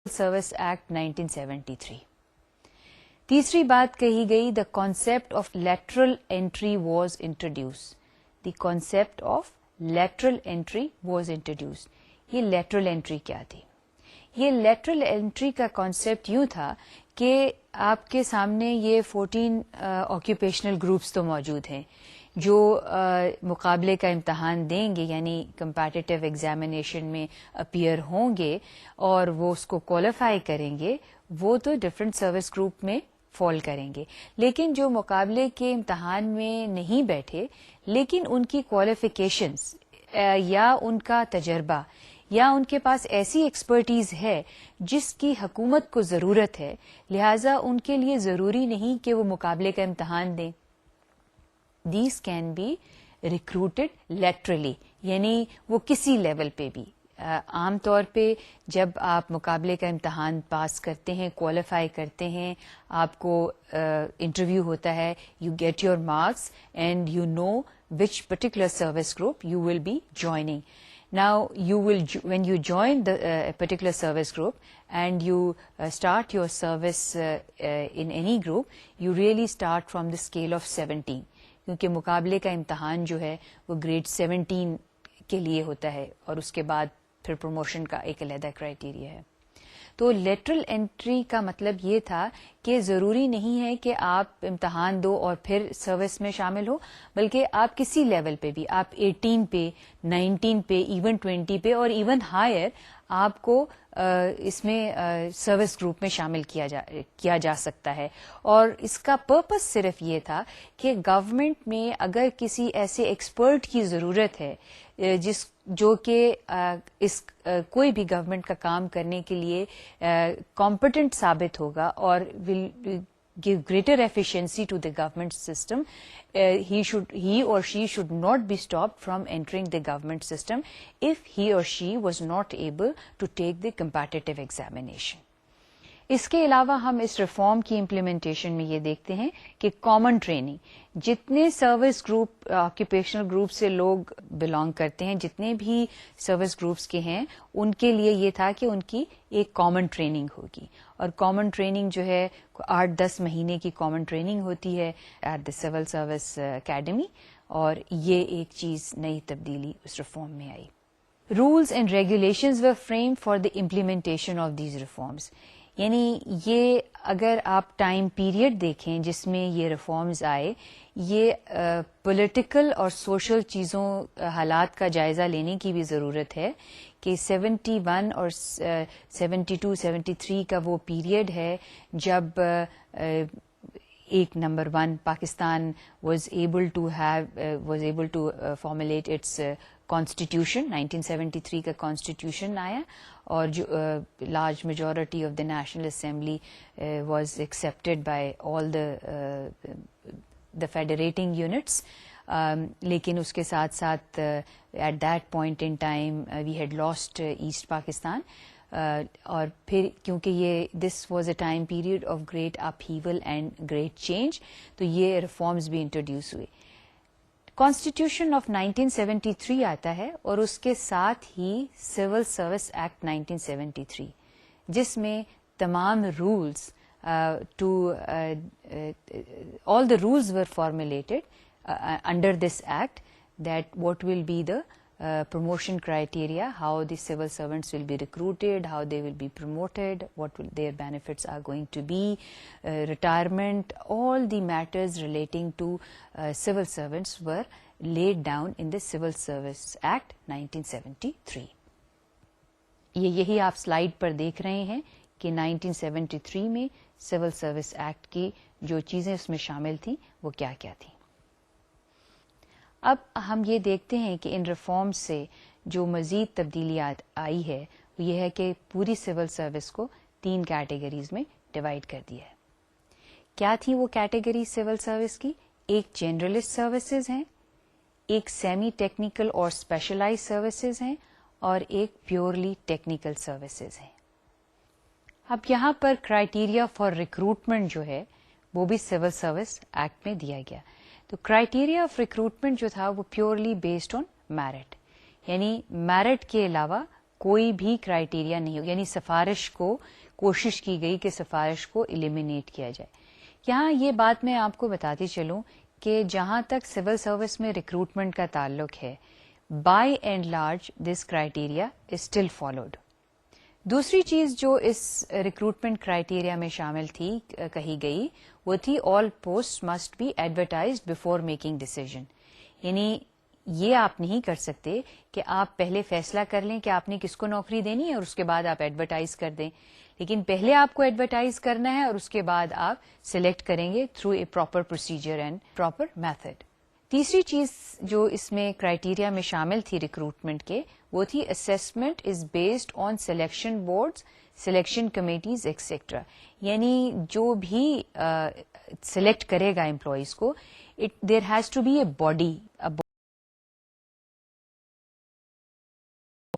سروس ایکٹ 1973. تیسری بات کہی گئی, the concept of lateral entry was introduce. The concept of lateral entry was introduce. یہ لیٹرل انٹری کیا تھی؟ یہ لیٹرل انٹری کا کانسیپٹ یوں تھا کہ آپ کے سامنے یہ 14 آکیوپیشنل گروپس تو موجود ہیں جو مقابلے کا امتحان دیں گے, یعنی کمپیٹیٹو ایگزامینیشن میں اپیئر ہوں گے اور وہ اس کو کوالیفائی کریں گے, وہ تو ڈفرینٹ سروس گروپ میں فال کریں گے. لیکن جو مقابلے کے امتحان میں نہیں بیٹھے لیکن ان کی کوالیفیکیشنز یا ان کا تجربہ یا ان کے پاس ایسی ایکسپرٹیز ہے جس کی حکومت کو ضرورت ہے, لہذا ان کے لیے ضروری نہیں کہ وہ مقابلے کا امتحان دیں. These can be recruited laterally, یعنی وہ کسی لیول پہ بھی. عام طور پہ جب آپ مقابلے کا امتحان پاس کرتے ہیں, کوالیفائی کرتے ہیں, آپ کو انٹرویو ہوتا ہے, you get your marks and you know which particular service group you will be joining. Now you will, when you join the particular service group and you start your service in any group, you really start from the scale of 17. کیونکہ مقابلے کا امتحان جو ہے وہ grade 17 کے لیے ہوتا ہے اور اس کے بعد پھر پروموشن کا ایک علیحدہ کرائیٹیریا ہے. تو لیٹرل انٹری کا مطلب یہ تھا کہ ضروری نہیں ہے کہ آپ امتحان دو اور پھر سروس میں شامل ہو, بلکہ آپ کسی لیول پہ بھی, آپ 18 پہ, 19 پہ, ایون 20 پہ اور ایون ہائر آپ کو اس میں سروس گروپ میں شامل کیا جا سکتا ہے. اور اس کا پرپس صرف یہ تھا کہ گورنمنٹ میں اگر کسی ایسے ایکسپرٹ کی ضرورت ہے جو کہ اس کوئی بھی گورنمنٹ کا کام کرنے کے لیے کمپیٹنٹ ثابت ہوگا اور ول give greater efficiency to the government system, he or she should not be stopped from entering the government system if he or she was not able to take the competitive examination. اس کے علاوہ ہم اس reform کی implementation میں یہ دیکھتے ہیں کہ common training, جتنے سروس گروپ آکیوپیشنل گروپ سے لوگ بلانگ کرتے ہیں, جتنے بھی سروس گروپس کے ہیں, ان کے لیے یہ تھا کہ ان کی ایک کامن ٹریننگ ہوگی. اور کامن ٹریننگ جو ہے 8-10 مہینے کی کامن ٹریننگ ہوتی ہے at the civil service academy, اور یہ ایک چیز نئی تبدیلی اس ریفارم میں آئی. Rules and regulations were framed for the implementation of these reforms. یعنی یہ اگر آپ ٹائم پیریڈ دیکھیں جس میں یہ ریفارمز آئے, یہ پولیٹیکل اور سوشل چیزوں حالات کا جائزہ لینے کی بھی ضرورت ہے کہ 71 اور 72, 73 کا وہ پیریڈ ہے جب ایک number 1 Pakistan was able to formulate its constitution. 1973 کا کانسٹیٹیوشن آیا اور جو large majority of the national assembly was accepted by all the federating units. لیکن اس کے ساتھ ساتھ at that point in time we had lost east Pakistan. اور پھر کیونکہ یہ this was a time period of great upheaval and great change, تو یہ ریفارمز بھی انٹروڈیوس ہوئے. کانسٹیٹیوشن آف 1973 آتا ہے اور اس کے ساتھ ہی سول سروس ایکٹ 1973، جس میں تمام rules all the rules were formulated under this act, that what will be the promotion criteria, how the civil servants will be recruited, how they will be promoted, what their benefits are going to be, retirement, all the matters relating to civil servants were laid down in the Civil Service Act 1973. یہی آپ slide پر دیکھ رہے ہیں کہ 1973 میں civil service act کی جو چیزیں اس میں شامل تھیں وہ کیا کیا تھیں. اب ہم یہ دیکھتے ہیں کہ ان ریفارمز سے جو مزید تبدیلیات آئی ہے وہ یہ ہے کہ پوری سول سروس کو 3 کیٹیگریز میں ڈیوائڈ کر دیا ہے. کیا تھی وہ کیٹیگری سول سروس کی؟ ایک جنرلسٹ سروسز ہیں، ایک سیمی ٹیکنیکل اور اسپیشلائز سروسز ہیں، اور ایک پیورلی ٹیکنیکل سروسز ہیں. اب یہاں پر کرائیٹیریا فار ریکروٹمنٹ جو ہے وہ بھی سول سروس ایکٹ میں دیا گیا. تو کرائیٹیریا آف ریکروٹمنٹ جو تھا وہ پیورلی بیسڈ آن میرٹ، یعنی میرٹ کے علاوہ کوئی بھی کرائیٹیریا نہیں ہو، یعنی سفارش کو کوشش کی گئی کہ سفارش کو ایلیمینیٹ کیا جائے. یہاں یہ بات میں آپ کو بتاتی چلوں کہ جہاں تک سول سروس میں ریکروٹمنٹ کا تعلق ہے، by and large this criteria is still followed. دوسری چیز جو اس ریکروٹمنٹ کرائیٹیریا میں شامل تھی کہی گئی وہ تھی all post must be advertised before making decision. یعنی یہ آپ نہیں کر سکتے کہ آپ پہلے فیصلہ کر لیں کہ آپ نے کس کو نوکری دینی ہے اور اس کے بعد آپ ایڈورٹائز کر دیں، لیکن پہلے آپ کو ایڈورٹائز کرنا ہے اور اس کے بعد آپ سلیکٹ کریں گے through a proper procedure and proper method. تیسری چیز جو اس میں کرائیٹیریا میں شامل تھی ریکروٹمنٹ کے وہ تھی assessment is based on selection boards, selection committees etcetera. یعنی جو بھی سلیکٹ کرے گا امپلائیز کو، there has to be a body.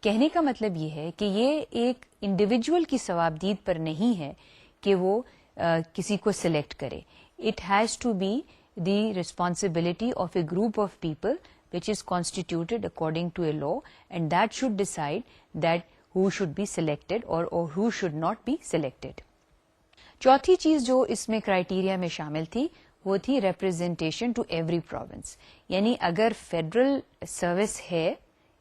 کہنے کا مطلب یہ ہے کہ یہ ایک انڈیویجول کی ثوابدید پر نہیں ہے کہ وہ کسی کو سلیکٹ کرے. It has to be the responsibility of a group of people which is constituted according to a law, and that should decide that who should be selected or who should not be selected. چوتھی چیز جو اس میں criteria میں شامل تھی وہ تھی representation to every province. یعنی اگر فیڈرل سروس ہے،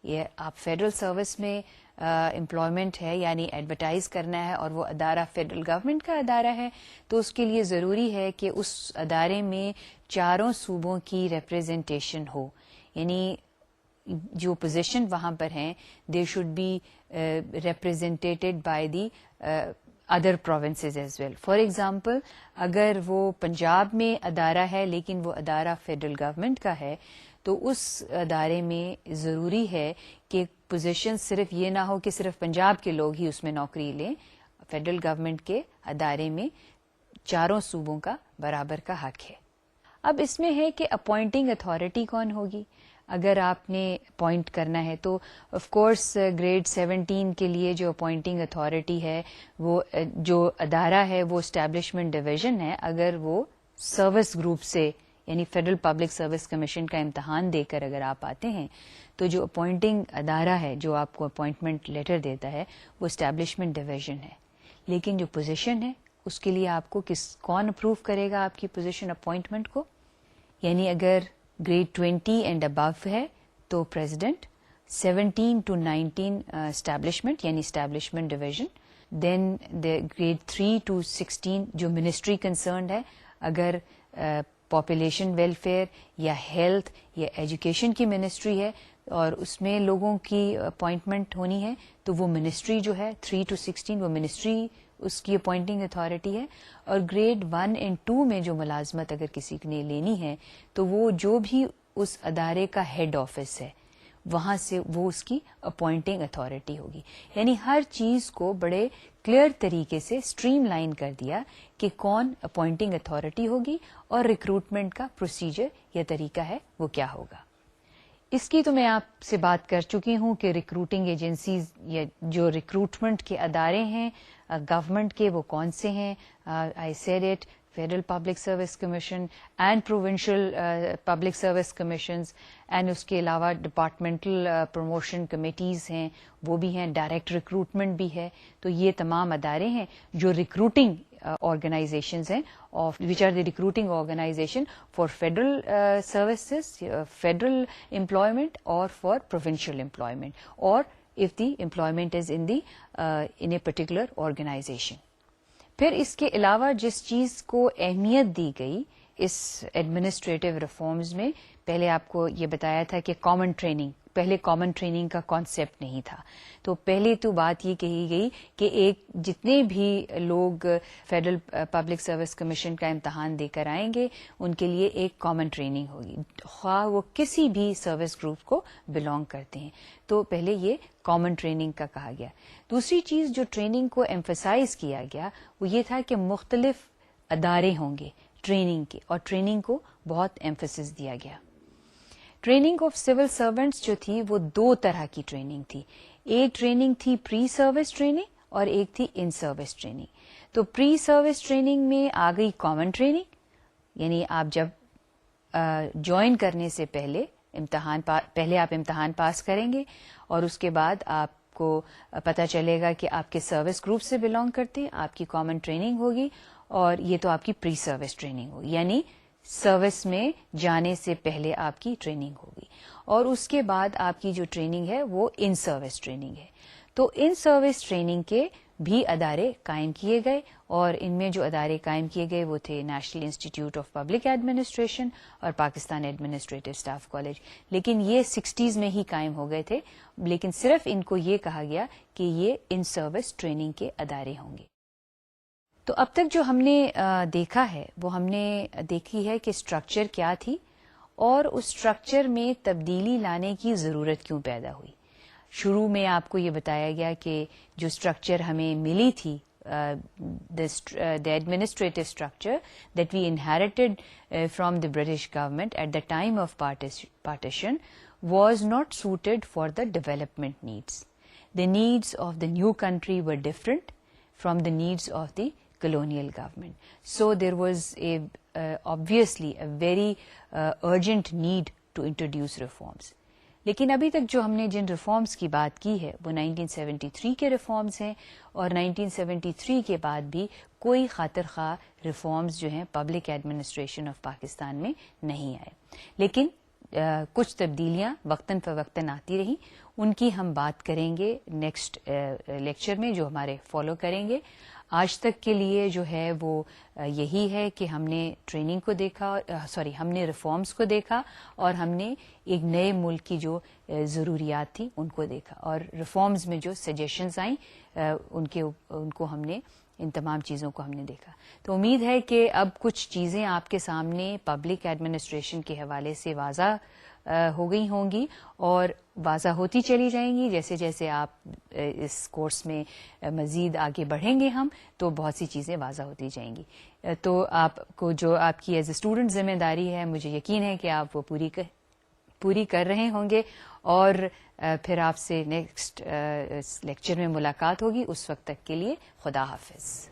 یہ آپ فیڈرل سروس میں امپلائمنٹ ہے یعنی ایڈورٹائز کرنا ہے اور وہ ادارہ فیڈرل گورنمنٹ کا ادارہ ہے، تو اس کے لیے ضروری ہے کہ اس ادارے میں چاروں صوبوں کی ریپرزینٹیشن ہو. یعنی جو پوزیشن وہاں پر ہیں they should be represented by the other provinces as well. For example اگر وہ پنجاب میں ادارہ ہے لیکن وہ ادارہ فیڈرل گورنمنٹ کا ہے تو اس ادارے میں ضروری ہے کہ پوزیشن صرف یہ نہ ہو کہ صرف پنجاب کے لوگ ہی اس میں نوکری لیں. فیڈرل گورنمنٹ کے ادارے میں چاروں صوبوں کا برابر کا حق ہے. اب اس میں ہے کہ اپوائنٹنگ اتھارٹی کون ہوگی. اگر آپ نے اپوائنٹ کرنا ہے تو آف کورس گریڈ 17 کے لیے جو اپوائنٹنگ اتھارٹی ہے وہ جو ادارہ ہے وہ اسٹیبلشمنٹ ڈویژن ہے. اگر وہ سروس گروپ سے یعنی فیڈرل پبلک سروس کمیشن کا امتحان دے کر اگر آپ آتے ہیں تو جو اپوائنٹنگ ادارہ ہے جو آپ کو اپوائنٹمنٹ لیٹر دیتا ہے وہ اسٹیبلشمنٹ ڈویژن ہے. لیکن جو پوزیشن ہے اس کے لیے آپ کو کون اپروو کرے گا آپ کی پوزیشن اپوائنٹمنٹ کو؟ یعنی اگر گریڈ 20 اینڈ ابو ہے تو پریزیڈنٹ، 17 to 19 اسٹیبلشمنٹ یعنی establishment division, then grade 3 to 16 جو منسٹری کنسرنڈ ہے، اگر پاپولیشن ویلفیئر یا ہیلتھ یا ایجوکیشن کی منسٹری ہے اور اس میں لوگوں کی اپوائنٹمنٹ ہونی ہے تو وہ منسٹری جو ہے 3 to 16 وہ منسٹری اس کی اپوائنٹنگ اتھارٹی ہے. اور گریڈ 1 and 2 میں جو ملازمت اگر کسی نے لینی ہے تو وہ جو بھی اس ادارے کا ہیڈ آفس ہے وہاں سے وہ اس کی اپوائنٹنگ اتھارٹی ہوگی. یعنی ہر چیز کو بڑے کلیئر طریقے سے اسٹریم لائن کر دیا کہ کون اپوائنٹنگ اتھارٹی ہوگی اور ریکروٹمنٹ کا پروسیجر یا طریقہ ہے وہ کیا ہوگا. اس کی تو میں آپ سے بات کر چکی ہوں کہ ریکروٹنگ ایجنسیز یا جو ریکروٹمنٹ کے ادارے ہیں گورنمنٹ کے وہ کون سے ہیں. I said it, federal public service commission and provincial public service commissions, and اس کے علاوہ ڈپارٹمنٹل پروموشن کمیٹیز ہیں وہ بھی ہیں, ڈائریکٹ ریکروٹمنٹ بھی ہے. تو یہ تمام ادارے ہیں جو ریکروٹنگ organizations ہیں which are the recruiting organization for federal services, federal employment or for provincial employment, or if the employment is in a particular organization. پھر اس کے علاوہ جس چیز کو اہمیت دی گئی اس ایڈمنسٹریٹو ریفارمز میں, پہلے آپ کو یہ بتایا تھا کہ کامن ٹریننگ, پہلے کامن ٹریننگ کا کانسیپٹ نہیں تھا. تو پہلے تو بات یہ کہی گئی کہ جتنے بھی لوگ فیڈرل پبلک سروس کمیشن کا امتحان دے کر آئیں گے ان کے لیے ایک کامن ٹریننگ ہوگی, خواہ وہ کسی بھی سروس گروپ کو بلانگ کرتے ہیں. تو پہلے یہ کامن ٹریننگ کا کہا گیا. دوسری چیز جو ٹریننگ کو ایمفسائز کیا گیا وہ یہ تھا کہ مختلف ادارے ہوں گے ٹریننگ کے, اور ٹریننگ کو بہت ایمفسس دیا گیا. ٹریننگ آف سول سرونٹس جو تھی وہ دو طرح کی ٹریننگ تھی. ایک ٹریننگ تھی پری سروس ٹریننگ اور ایک تھی ان سروس ٹریننگ. تو پری سروس ٹریننگ میں آ گئی کامن ٹریننگ, یعنی آپ جب جوائن کرنے سے پہلے آپ امتحان پاس کریں گے اور اس کے بعد آپ کو پتہ چلے گا کہ آپ کے سروس گروپ سے بلانگ کرتے ہیں, آپ کی کامن ٹریننگ ہوگی, اور یہ تو آپ کی پری سروس ٹریننگ ہوگی, یعنی سروس میں جانے سے پہلے آپ کی ٹریننگ ہوگی. اور اس کے بعد آپ کی جو ٹریننگ ہے وہ ان سروس ٹریننگ ہے. تو ان سروس ٹریننگ کے بھی ادارے قائم کیے گئے, اور ان میں جو ادارے قائم کیے گئے وہ تھے national institute of public administration اور پاکستان ایڈمنسٹریٹو اسٹاف کالج. لیکن یہ 60s میں ہی قائم ہو گئے تھے, لیکن صرف ان کو یہ کہا گیا کہ یہ ان سروس ٹریننگ کے ادارے ہوں گے. تو اب تک جو ہم نے دیکھا ہے وہ ہم نے دیکھی ہے کہ اسٹرکچر کیا تھی اور اس اسٹرکچر میں تبدیلی لانے کی ضرورت کیوں پیدا ہوئی. شروع میں آپ کو یہ بتایا گیا کہ جو اسٹرکچر ہمیں ملی تھی, the administrative structure that we inherited from the British government at the time of partition was not suited for the development needs. The needs of the new country were different from the needs of the colonial government. So there was obviously a very urgent need to introduce reforms. لیکن ابھی تک جو ہم نے جن reforms کی بات کی ہے وہ 1973 کے ریفارمز ہیں, اور 1973 کے بعد بھی کوئی خاطر خواہ ریفارمز جو ہیں پبلک ایڈمنسٹریشن آف پاکستان میں نہیں آئے. لیکن کچھ تبدیلیاں وقتاً فوقتاً آتی رہیں, ان کی ہم بات کریں گے نیکسٹ لیکچر میں جو ہمارے فالو کریں گے. آج تک کے لیے جو ہے وہ یہی ہے کہ ہم نے ٹریننگ کو دیکھا, ہم نے ریفارمز کو دیکھا, اور ہم نے ایک نئے ملک کی جو ضروریات تھیں ان کو دیکھا, اور ریفارمز میں جو سجیشنز آئیں ان کو ہم نے, ان تمام چیزوں کو ہم نے دیکھا. تو امید ہے کہ اب کچھ چیزیں آپ کے سامنے پبلک ایڈمنسٹریشن کے حوالے سے واضح ہو گئی ہوں گی اور واضح ہوتی چلی جائیں گی. جیسے جیسے آپ اس کورس میں مزید آگے بڑھیں گے ہم, تو بہت سی چیزیں واضح ہوتی جائیں گی. تو آپ کو جو آپ کی ایز اے اسٹوڈنٹ ذمہ داری ہے, مجھے یقین ہے کہ آپ وہ پوری کر رہے ہوں گے, اور پھر آپ سے نیکسٹ لیکچر میں ملاقات ہوگی. اس وقت تک کے لیے خدا حافظ.